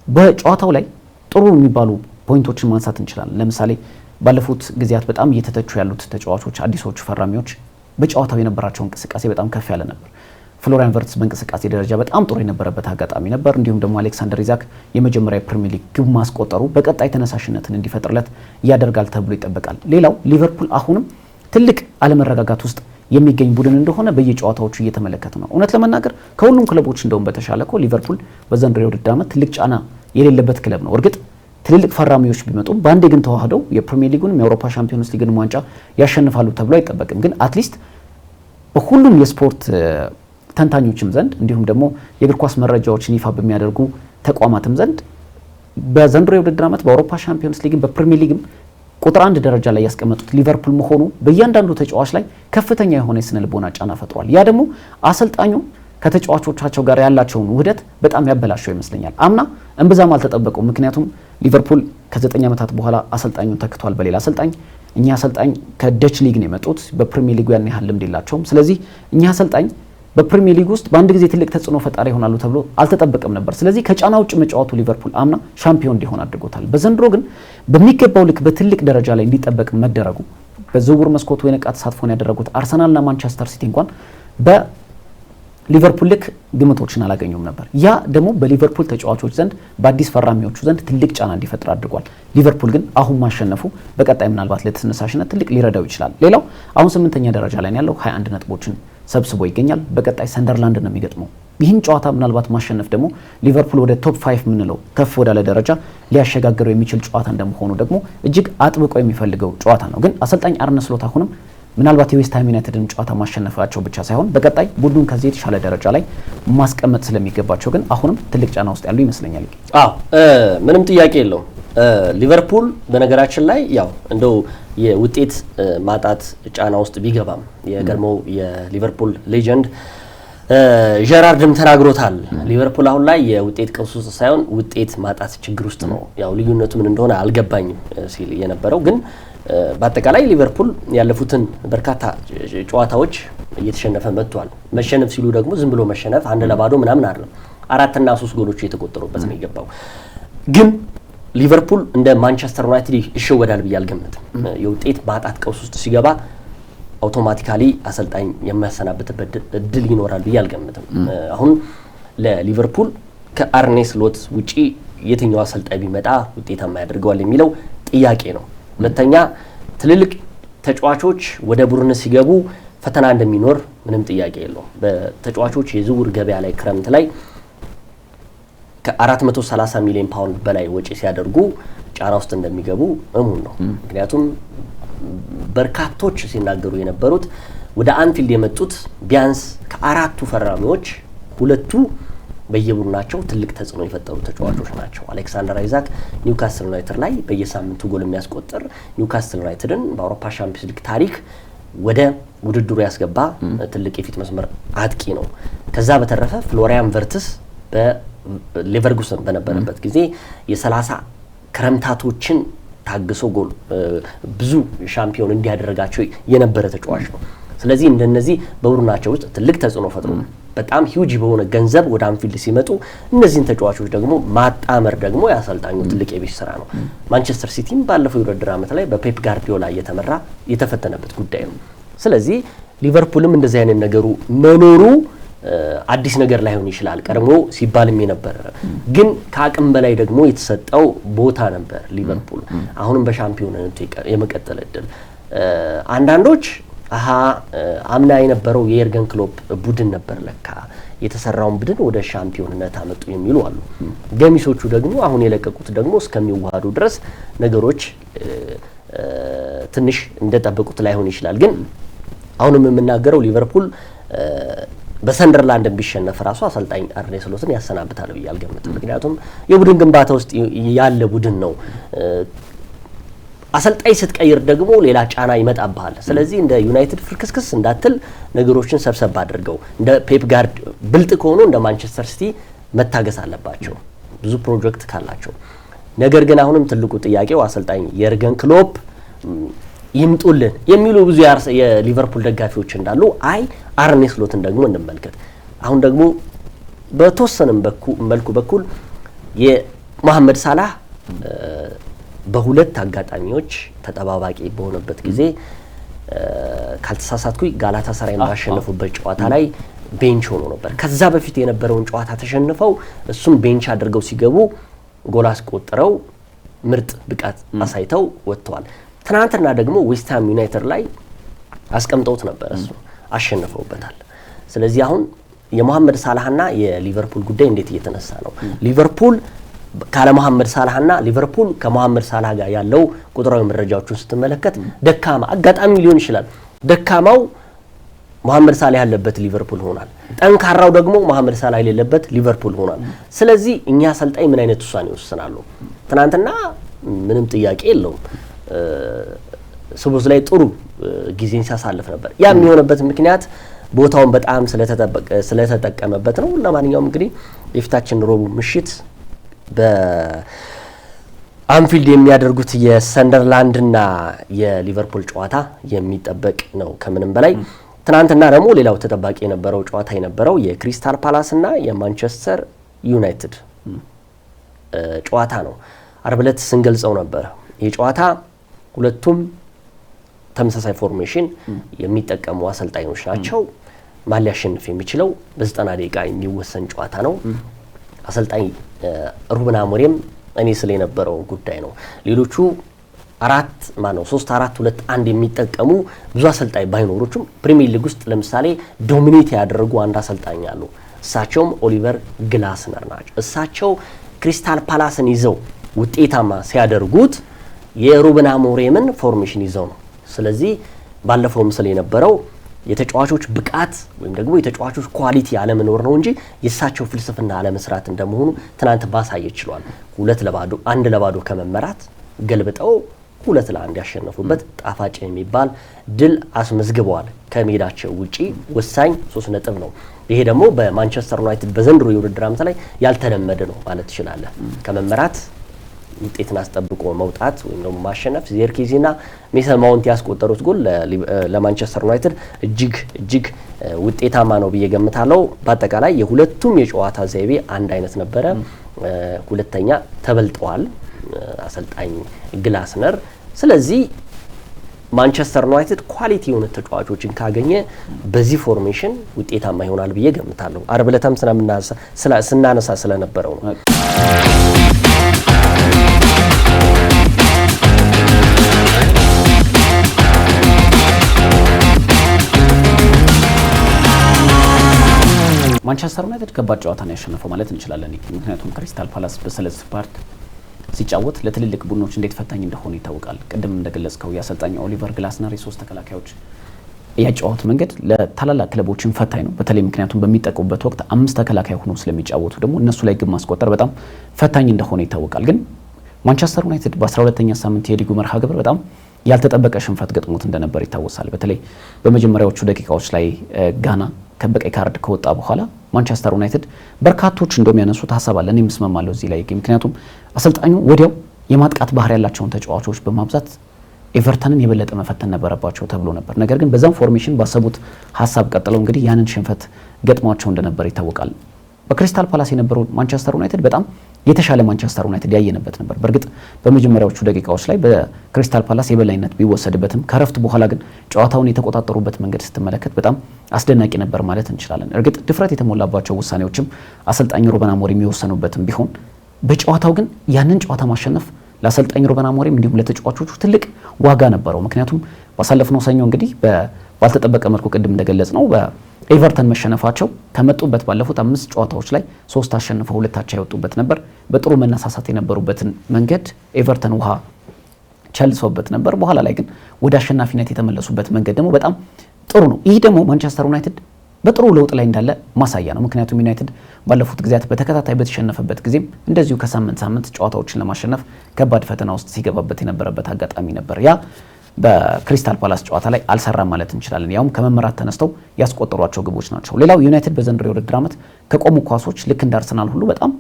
በጨዋታው ላይ ጥሩ የሚባሉ ፖይንቶችን ማንሳት እንችላለን። ለምሳሌ ባለፉት ጊዜያት በጣም እየተተቹ ያሉት ተጫዋቾች አዲሶቹ ፈራሚዎች በጨዋታው የነበራቸው እንቅስቃሴ በጣም ከፍ ያለ ነበር። ፍሎሪያን ቨርትስ በእንቅስቃሴ ደረጃ በጣም ጥሩ የነበረበት አጋጣሚ ነበር። እንዲሁም ደግሞ አሌክሳንደር ኢዛክ የመጀመሪያ ፕሪሚየር ሊግ ግብ ማስቆጠሩ በቀጣይ ተነሳሽነትን እንዲፈጥርለት ያደርጋል ተብሎ ይጠበቃል። ሌላው ሊቨርፑል አሁንም ትልቅ አለመረጋጋት ውስጥ የሚገኝ ቡድን እንደሆነ በየጨዋታዎቹ እየተመለከተ ነው። እውነት ለመናገር ከሁሉም ክለቦች እንደውም በተሻለ እኮ ሊቨርፑል በዘንድሮው የውድድር ዓመት ትልቅ ጫና የሌለበት ክለብ ነው። እርግጥ ትልልቅ ፈራሚዎች ቢመጡም በአንዴ ግን ተዋህደው የፕሪሚየር ሊጉንም የአውሮፓ ሻምፒዮንስ ሊግን ዋንጫ ያሸንፋሉ ተብሎ አይጠበቅም። ግን አትሊስት በሁሉም የስፖርት ተንታኞችም ዘንድ እንዲሁም ደግሞ የእግር ኳስ መረጃዎችን ይፋ በሚያደርጉ ተቋማትም ዘንድ በዘንድሮ የውድድር ዓመት በአውሮፓ ሻምፒዮንስ ሊግም በፕሪሚየር ሊግም ቁጥር 1 ደረጃ ላይ ያስቀመጡት ሊቨርፑል መሆኑ በእያንዳንዱ ተጫዋች ላይ ከፍተኛ የሆነ የስነ ልቦና ጫና ፈጥሯል። ያ ደግሞ አሰልጣኙ ከተጫዋቾቻቸው ጋር ያላቸውን ውህደት በጣም ያበላሸው ይመስለኛል። አምና እንብዛም አልተጠበቀው። ምክንያቱም ሊቨርፑል ከ9 ዓመታት በኋላ አሰልጣኙን ተክቷል በሌላ አሰልጣኝ። እኛ አሰልጣኝ ከደች ሊግ ነው የመጡት፣ በፕሪሚየር ሊጉ ያን ያህል ልምድ የላቸውም። ስለዚህ እኛ አሰልጣኝ በፕሪሚየር ሊግ ውስጥ በአንድ ጊዜ ትልቅ ተጽዕኖ ፈጣሪ ይሆናሉ ተብሎ አልተጠበቀም ነበር። ስለዚህ ከጫና ውጭ መጫወቱ ሊቨርፑል አምና ሻምፒዮን እንዲሆን አድርጎታል። በዘንድሮ ግን በሚገባው ልክ በትልቅ ደረጃ ላይ እንዲጠበቅ መደረጉ በዝውውር መስኮቱ የነቃ ተሳትፎን ያደረጉት አርሰናልና ማንቸስተር ሲቲ እንኳን በሊቨርፑል ልክ ግምቶችን አላገኙም ነበር። ያ ደግሞ በሊቨርፑል ተጫዋቾች ዘንድ በአዲስ ፈራሚዎቹ ዘንድ ትልቅ ጫና እንዲፈጥር አድርጓል። ሊቨርፑል ግን አሁን ማሸነፉ በቀጣይ ምናልባት ለተነሳሽነት ትልቅ ሊረዳው ይችላል። ሌላው አሁን 8ኛ ደረጃ ላይ ያለው 21 ነጥቦችን ሰብስቦ ይገኛል። በቀጣይ ሰንደርላንድ ነው የሚገጥመው። ይህን ጨዋታ ምናልባት ማሸነፍ ደግሞ ሊቨርፑል ወደ ቶፕ 5 ምንለው ከፍ ወዳለ ደረጃ ሊያሸጋግረው የሚችል ጨዋታ እንደመሆኑ ደግሞ እጅግ አጥብቆ የሚፈልገው ጨዋታ ነው። ግን አሰልጣኝ አርነ ስሎት አሁንም ምናልባት የዌስትሃም ዩናይትድን ጨዋታ ማሸነፋቸው ብቻ ሳይሆን በቀጣይ ቡድኑን ከዚህ የተሻለ ደረጃ ላይ ማስቀመጥ ስለሚገባቸው ግን አሁንም ትልቅ ጫና ውስጥ ያሉ ይመስለኛል። ምንም ጥያቄ የለውም። ሊቨርፑል በነገራችን ላይ ያው እንደው የውጤት ማጣት ጫና ውስጥ ቢገባም የቀድሞው የሊቨርፑል ሌጀንድ ጀራርድም ተናግሮታል። ሊቨርፑል አሁን ላይ የውጤት ቀውስ ውስጥ ሳይሆን ውጤት ማጣት ችግር ውስጥ ነው። ያው ልዩነቱ ምን እንደሆነ አልገባኝም ሲል የነበረው ግን በአጠቃላይ ሊቨርፑል ያለፉትን በርካታ ጨዋታዎች እየተሸነፈ መጥቷል። መሸነፍ ሲሉ ደግሞ ዝም ብሎ መሸነፍ 1-0 ምናምን አይደለም። 4 እና 3 ጎሎች የተቆጠሩበት ነው የገባው። ግን ሊቨርፑል እንደ ማንቸስተር ዩናይትድ ይሸወዳል ብዬ አልገምትም። የውጤት ማጣት ቀውስ ውስጥ ሲገባ አውቶማቲካሊ አሰልጣኝ የሚያሰናብትበት እድል ይኖራል ብዬ አልገምትም። አሁን ለሊቨርፑል ከአርኔ ስሎት ውጪ የትኛው አሰልጣኝ ቢመጣ ውጤታማ ያደርገዋል የሚለው ጥያቄ ነው። ሁለተኛ ትልልቅ ተጫዋቾች ወደ ቡድን ሲገቡ ፈተና እንደሚኖር ምንም ጥያቄ የለውም። በተጫዋቾች የዝውውር ገበያ ላይ ክረምት ላይ ከ430 ሚሊዮን ፓውንድ በላይ ወጪ ሲያደርጉ ጫና ውስጥ እንደሚገቡ እሙን ነው። ምክንያቱም በርካቶች ሲናገሩ የነበሩት ወደ አንፊልድ የመጡት ቢያንስ ከ4ቱ ፈራሚዎች 2ቱ በየቡድናቸው ትልቅ ተጽዕኖ የፈጠሩ ተጫዋቾች ናቸው። አሌክሳንደር አይዛክ ኒውካስትል ዩናይትድ ላይ በየሳምንቱ ጎል የሚያስቆጥር ኒውካስትል ዩናይትድን በአውሮፓ ሻምፒዮንስ ሊግ ታሪክ ወደ ውድድሩ ያስገባ ትልቅ የፊት መስመር አጥቂ ነው። ከዛ በተረፈ ፍሎሪያን ቨርትስ በሌቨርኩሰን በነበረበት ጊዜ የ30 ክረምታቶችን ታግሶ ጎል ብዙ ሻምፒዮን እንዲያደርጋቸው የነበረ ተጫዋች ነው። ስለዚህ እንደነዚህ በቡድናቸው ውስጥ ትልቅ ተጽዕኖ ፈጥሮ በጣም ሂውጅ በሆነ ገንዘብ ወደ አንፊልድ ሲመጡ እነዚህን ተጫዋቾች ደግሞ ማጣመር ደግሞ ያሰልጣኙ ትልቅ የቤት ስራ ነው። ማንቸስተር ሲቲም ባለፈው የውድድር ዓመት ላይ በፔፕ ጋርዲዮላ እየተመራ የተፈተነበት ጉዳይ ነው። ስለዚህ ሊቨርፑልም እንደዚህ አይነት ነገሩ መኖሩ አዲስ ነገር ላይሆን ይችላል። ቀድሞ ሲባልም የነበረ ግን ከአቅም በላይ ደግሞ የተሰጠው ቦታ ነበር ሊቨርፑል አሁንም በሻምፒዮንነቱ የመቀጠል እድል አንዳንዶች አምና የነበረው የኤርገን ክሎፕ ቡድን ነበር ለካ የተሰራውን ቡድን ወደ ሻምፒዮንነት አመጡ የሚሉ አሉ። ገሚሶቹ ደግሞ አሁን የለቀቁት ደግሞ እስከሚዋሃዱ ድረስ ነገሮች ትንሽ እንደጠበቁት ላይሆን ይችላል። ግን አሁንም የምናገረው ሊቨርፑል በሰንደርላንድ ቢሸነፍ ራሱ አሰልጣኝ አርኔ ስሎትን ያሰናብታል ብዬ አልገምትም። ምክንያቱም የቡድን ግንባታ ውስጥ ያለ ቡድን ነው። አሰልጣኝ ስትቀይር ደግሞ ሌላ ጫና ይመጣብሃል። ስለዚህ እንደ ዩናይትድ ፍርክስክስ እንዳትል ነገሮችን ሰብሰብ አድርገው እንደ ፔፕ ጋርድ ብልጥ ከሆኑ እንደ ማንቸስተር ሲቲ መታገስ አለባቸው ብዙ ፕሮጀክት ካላቸው። ነገር ግን አሁንም ትልቁ ጥያቄው አሰልጣኝ የርገን ክሎፕ ይምጡልን የሚሉ ብዙ የሊቨርፑል ደጋፊዎች እንዳሉ አርኔ ስሎትን ደግሞ እንመልከት። አሁን ደግሞ በተወሰነም በኩል የመሐመድ ሳላህ በሁለት አጋጣሚዎች ተጠባባቂ በሆነበት ጊዜ ካልተሳሳትኩኝ ጋላታሳራይን ባሸነፉበት ጨዋታ ላይ ቤንች ሆኖ ነበር። ከዛ በፊት የነበረውን ጨዋታ ተሸንፈው እሱም ቤንች አድርገው ሲገቡ ጎል አስቆጥረው ምርጥ ብቃት አሳይተው ወጥተዋል። ትናንትና ደግሞ ዌስትሃም ዩናይትድ ላይ አስቀምጠውት ነበር እሱ አሸንፈውበታል ስለዚህ አሁን የመሐመድ ሳላህና የሊቨርፑል ጉዳይ እንዴት እየተነሳ ነው ሊቨርፑል ካለ መሐመድ ሳላህና ሊቨርፑል ከመሐመድ ሳላህ ጋር ያለው ቁጥራዊ መረጃዎችን ስትመለከት ደካማ አጋጣሚ ሊሆን ይችላል ደካማው መሐመድ ሳላህ ያለበት ሊቨርፑል ሆናል ጠንካራው ደግሞ መሐመድ ሳላህ የሌለበት ሊቨርፑል ሆናል ስለዚህ እኛ አሰልጣኝ ምን አይነት ውሳኔ ወስናሉ ትናንትና ምንም ጥያቄ የለውም ስቡዝ ላይ ጥሩ ጊዜን ሲያሳልፍ ነበር ያ የሚሆነበት ምክንያት ቦታውን በጣም ስለተጠቀመበት ነው ለማንኛውም እንግዲህ የፊታችን ሮቡ ምሽት በአንፊልድ የሚያደርጉት የሰንደርላንድና የሊቨርፑል ጨዋታ የሚጠበቅ ነው ከምንም በላይ ትናንትና ደግሞ ሌላው ተጠባቂ የነበረው ጨዋታ የነበረው የክሪስታል ፓላስ እና የማንቸስተር ዩናይትድ ጨዋታ ነው አርብ ዕለት ስንገልጸው ነበር ይህ ጨዋታ ሁለቱም ተመሳሳይ ፎርሜሽን የሚጠቀሙ አሰልጣኞች ናቸው ማን ሊያሸንፍ የሚችለው በ90 ደቂቃ የሚወሰን ጨዋታ ነው አሰልጣኝ ሩበን አሞሪም እኔ ስለ የነበረው ጉዳይ ነው ሌሎቹ 3-4-2-1 የሚጠቀሙ ብዙ አሰልጣኝ ባይኖሩም ፕሪሚየር ሊግ ውስጥ ለምሳሌ ዶሚኔት ያደረጉ አንድ አሰልጣኝ አሉ እሳቸውም ኦሊቨር ግላስነር ናቸው እሳቸው ክሪስታል ፓላስን ይዘው ውጤታማ ሲያደርጉት የሩበን አሞሪምን ፎርሜሽን ይዘው ነው ስለዚህ ባለፈው ምስል የነበረው የተጫዋቾች ብቃት ወይም ደግሞ የተጫዋቾች ኳሊቲ አለመኖር ነው እንጂ የሳቸው ፍልስፍና አለመስራት እንደመሆኑ ትናንት ባሳየ ይችላል 2-1 ከመመራት ገልብጠው 2-1 ያሸነፉበት ጣፋጭ የሚባል ድል አስመዝግበዋል ከሜዳቸው ውጪ ወሳኝ 3 ነጥብ ነው ይሄ ደግሞ በማንቸስተር ዩናይትድ በዘንድሮ የውድድር ዓመት ላይ ያልተለመደ ነው ማለት ይችላል ከመመራት ውጤትን አስጠብቆ መውጣት ወይም ደግሞ ማሸነፍ ዜርኪዚና ሜሰን ማውንት ያስቆጠሩት ጎል ለማንቸስተር ዩናይትድ እጅግ ውጤታማ ነው በየገምታለው በአጠቃላይ የሁለቱም የጨዋታ ዘይቤ አንድ አይነት ነበረ ሁለተኛ ተበልጠዋል አሰልጣኝ ግላስነር ስለዚህ ማንቸስተር ዩናይትድ ኳሊቲ የሆነ ተጫዋቾችን ካገኘ በዚህ ፎርሜሽን ውጤታማ ይሆናል በየገምታለው አርብ ዕለታም ስናነሳ ስለነበረው ነው ማንቸስተር ዩናይትድ ከባድ ጨዋታ ነው ያሸነፈው ማለት እንችላለን ምክንያቱም ክሪስታል ፓላስ በሰለስት ፓርክ ሲጫወት ለትልልቅ ቡድኖች እንዴት ፈታኝ እንደሆነ ይታወቃል ቅድም እንደገለጽከው የአሰልጣኝ ኦሊቨር ግላስነር የሶስት ተከላካዮች ያጫወት መንገድ ለታላላቅ ክለቦችን ፈታኝ ነው በተለይ ምክንያቱም በሚጠቁበት ወቅት 5 ተከላካይ ሆኖ ስለሚጫወቱ ደግሞ እነሱ ላይ ግብ ማስቆጠር በጣም ፈታኝ እንደሆነ ይታወቃል ግን ማንቸስተር ዩናይትድ በ12ኛ ሳምንት የሊጉ መርሃ ግብር በጣም ያልተጠበቀ ሽንፈት ገጥሞት እንደነበር ይታወሳል በተለይ በመጀመሪያዎቹ ደቂቃዎች ላይ ጋና ከበቀይ ካርድ ከወጣ በኋላ ማንቸስተር ዩናይትድ በርካቶች እንደሚያነሱት ሐሳብ አለ እኔም መስማማለሁ እዚህ ላይ ምክንያቱም አሰልጣኙ ወዲያው የማጥቃት ባህሪ ያላቸውን ተጫዋቾች በማብዛት ኤቨርተንን የበለጠ መፈተን ነበረባቸው ተብሎ ነበር ነገር ግን በዛም ፎርሜሽን ባሰቡት ሐሳብ ቀጥለው እንግዲህ ያንን ሽንፈት ገጥሟቸው እንደነበር ይታወቃል በክሪስታል ፓላስ የነበረው ማንቸስተር ዩናይትድ በጣም የተሻለ ማንቸስተር ዩናይትድ ያየነበት ነበር በርግጥ በመጀመሪያዎቹ ደቂቃዎች ላይ በክሪስታል ፓላስ የበላይነት ቢወሰድበትም ከረፍት በኋላ ግን ጨዋታውን የተቆጣጠሩበት መንገድ ስትመለከት በጣም አስደናቂ ነበር ማለት እንችላለን እርግጥ ድፍረት የተሞላባቸው ውሳኔዎችም አሰልጣኝ ሩበን አሞሪም የሚወሰኑበትም ቢሆን በጨዋታው ግን ያንን ጨዋታ ማሸነፍ ለአሰልጣኝ ሩበን አሞሪም እንዲሁም ለተጫዋቾቹ ትልቅ ዋጋ ነበረው ምክንያቱም ባሳለፍነው ሰኞ እንግዲህ ባልተጠበቀ መልኩ ቅድም እንደገለጽ ነው ኤቨርተን መሸነፋቸው ከመጡበት ባለፉት 5 ጨዋታዎች ላይ 3 አሸንፈው 2 አቻ ያወጡበት ነበር በጥሩ መነሳሳት የነበሩበትን መንገድ ኤቨርተን ውሃ ቸልሶበት ነበር በኋላ ላይ ግን ወደ አሸናፊነት የተመለሱበት መንገድ ደግሞ በጣም ጥሩ ነው ይህ ደግሞ ማንቸስተር ዩናይትድ በጥሩ ለውጥ ላይ እንዳለ ማሳያ ነው ምክንያቱም ዩናይትድ ባለፉት ጊዜያት በተከታታይ በተሸነፈበት ጊዜም እንደዚሁ ከሳምንት ጨዋታዎችን ለማሸነፍ ከባድ ፈተና ውስጥ ሲገባበት የነበረበት አጋጣሚ ነበር ያ በክሪስታል ፓላስ ጨዋታ ላይ አልሰራም ማለት እንችላለን ያውም ከመመራት ተነስተው ያስቆጠሯቸው ግቦች ናቸው ሌላው ዩናይትድ በዘንድሮ የውድድር ዓመት ከቆሙ ኳሶች ልክ እንደ አርሰናል ሁሉ በጣም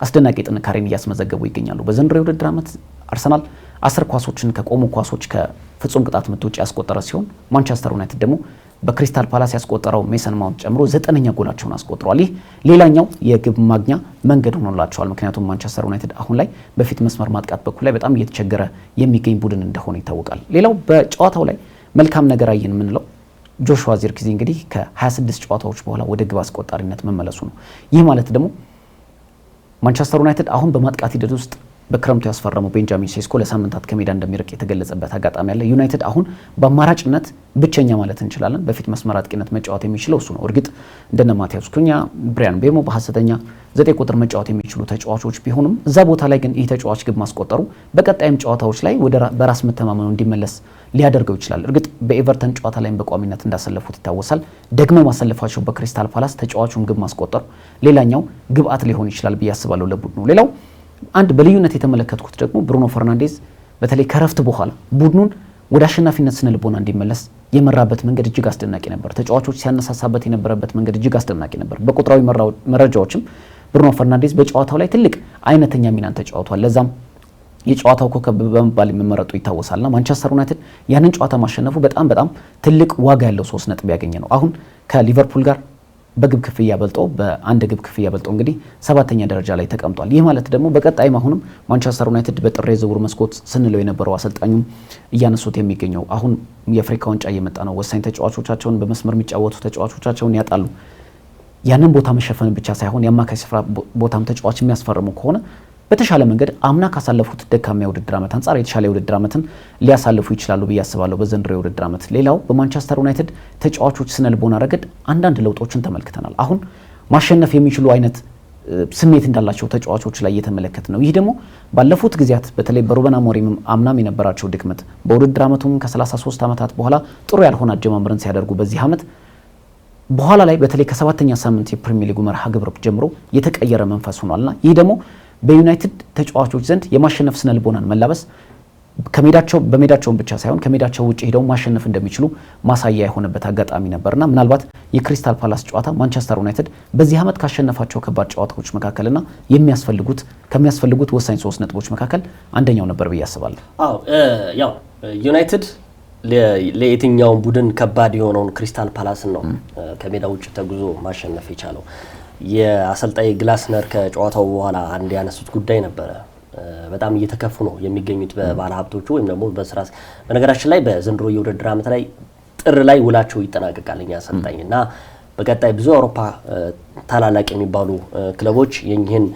አስደናቂ ጥንካሬን እያስመዘገቡ ይገኛሉ በዘንድሮ የውድድር ዓመት አርሰናል 10 ኳሶችን ከቆሙ ኳሶች ከፍጹም ቅጣት ምት ውጭ ያስቆጠረ ሲሆን ማንቸስተር ዩናይትድ ደግሞ በክሪስታል ፓላስ ያስቆጠረው ሜሰን ማውንት ጨምሮ 9ኛ ጎላቸውን አስቆጥሯል ይህ ሌላኛው የግብ ማግኛ መንገድ ሆኖላቸዋል ምክንያቱም ማንቸስተር ዩናይትድ አሁን ላይ በፊት መስመር ማጥቃት በኩል ላይ በጣም እየተቸገረ የሚገኝ ቡድን እንደሆነ ይታወቃል ሌላው በጨዋታው ላይ መልካም ነገር አየን የምንለው ጆሹዋ ዚርክዚ እንግዲህ ከ26 ጨዋታዎች በኋላ ወደ ግብ አስቆጣሪነት መመለሱ ነው ይህ ማለት ደግሞ ማንቸስተር ዩናይትድ አሁን በማጥቃት ሂደት ውስጥ በክረምቱ ያስፈረመው ቤንጃሚን ሴስኮ ለሳምንታት ከሜዳ እንደሚርቅ የተገለጸበት አጋጣሚ አለ። ዩናይትድ አሁን በአማራጭነት ብቸኛ ማለት እንችላለን በፊት መስመር አጥቂነት መጫወት የሚችለው እሱ ነው። እርግጥ እንደነ ማቲያስ ኩኛ፣ ብሪያን ቤሞ በሐሰተኛ 9 ቁጥር መጫወት የሚችሉ ተጫዋቾች ቢሆኑም እዛ ቦታ ላይ ግን ይህ ተጫዋች ግብ ማስቆጠሩ በቀጣይም ጨዋታዎች ላይ ወደ በራስ መተማመኑ እንዲመለስ ሊያደርገው ይችላል። እርግጥ በኤቨርተን ጨዋታ ላይም በቋሚነት እንዳሰለፉት ይታወሳል። ደግሞ ማሰለፋቸው በክሪስታል ፓላስ ተጫዋቹን ግብ ማስቆጠሩ ሌላኛው ግብአት ሊሆን ይችላል ብዬ አስባለሁ ለቡድኑ። ሌላው አንድ በልዩነት የተመለከትኩት ደግሞ ብሩኖ ፈርናንዴዝ በተለይ ከረፍት በኋላ ቡድኑን ወደ አሸናፊነት ስነ ልቦና እንዲመለስ የመራበት መንገድ እጅግ አስደናቂ ነበር። ተጫዋቾች ሲያነሳሳበት የነበረበት መንገድ እጅግ አስደናቂ ነበር። በቁጥራዊ መረጃዎችም ብሩኖ ፈርናንዴዝ በጨዋታው ላይ ትልቅ አይነተኛ ሚናን ተጫውቷል። ለዛም የጨዋታው ኮከብ በመባል የሚመረጡ ይታወሳልና ማንቸስተር ዩናይትድ ያንን ጨዋታ ማሸነፉ በጣም ትልቅ ዋጋ ያለው 3 ነጥብ ያገኘ ነው። አሁን ከሊቨርፑል ጋር በግብ ክፍያ በልጦ በአንድ ግብ ክፍያ በልጦ እንግዲህ 7ኛ ደረጃ ላይ ተቀምጧል። ይህ ማለት ደግሞ በቀጣይም አሁንም ማንቸስተር ዩናይትድ በጥር የዝውውር መስኮት ስንለው የነበረው አሰልጣኙም እያነሱት የሚገኘው አሁን የአፍሪካ ዋንጫ እየመጣ ነው። ወሳኝ ተጫዋቾቻቸውን በመስመር የሚጫወቱ ተጫዋቾቻቸውን ያጣሉ። ያንን ቦታ መሸፈን ብቻ ሳይሆን የአማካይ ስፍራ ቦታም ተጫዋች የሚያስፈርሙ ከሆነ በተሻለ መንገድ አምና ካሳለፉት ደካማ የውድድር ዓመት አንጻር የተሻለ የውድድር ዓመትን ሊያሳልፉ ይችላሉ ብዬ አስባለሁ በዘንድሮ የውድድር ዓመት። ሌላው በማንቸስተር ዩናይትድ ተጫዋቾች ስነ ልቦና ረገድ አንዳንድ ለውጦችን ተመልክተናል። አሁን ማሸነፍ የሚችሉ አይነት ስሜት እንዳላቸው ተጫዋቾች ላይ እየተመለከት ነው። ይህ ደግሞ ባለፉት ጊዜያት በተለይ በሩበን አሞሪም አምናም የነበራቸው ድክመት በውድድር ዓመቱም ከ33 ዓመታት በኋላ ጥሩ ያልሆነ አጀማመርን ሲያደርጉ በዚህ ዓመት በኋላ ላይ በተለይ ከ7ኛ ሳምንት የፕሪሚየር ሊጉ መርሃ ግብር ጀምሮ የተቀየረ መንፈስ ሆኗልና ይህ ደግሞ በዩናይትድ ተጫዋቾች ዘንድ የማሸነፍ ስነ ልቦናን መላበስ በሜዳቸውን ብቻ ሳይሆን ከሜዳቸው ውጭ ሄደው ማሸነፍ እንደሚችሉ ማሳያ የሆነበት አጋጣሚ ነበርና ምናልባት የክሪስታል ፓላስ ጨዋታ ማንቸስተር ዩናይትድ በዚህ ዓመት ካሸነፋቸው ከባድ ጨዋታዎች መካከልና ከሚያስፈልጉት ወሳኝ 3 ነጥቦች መካከል አንደኛው ነበር ብዬ አስባለሁ። አዎ ያው ዩናይትድ ለየትኛው ቡድን ከባድ የሆነውን ክሪስታል ፓላስን ነው ከሜዳ ውጭ ተጉዞ ማሸነፍ የቻለው። የአሰልጣኝ ግላስነር ከጨዋታው በኋላ አንድ ያነሱት ጉዳይ ነበረ። በጣም እየተከፉ ነው የሚገኙት በባለ ሀብቶቹ ወይም ደግሞ በስራ በነገራችን ላይ በዘንድሮ የውድድር ዓመት ላይ ጥር ላይ ውላቸው ይጠናቀቃል እኛ አሰልጣኝ እና በቀጣይ ብዙ አውሮፓ ታላላቅ የሚባሉ ክለቦች ይህን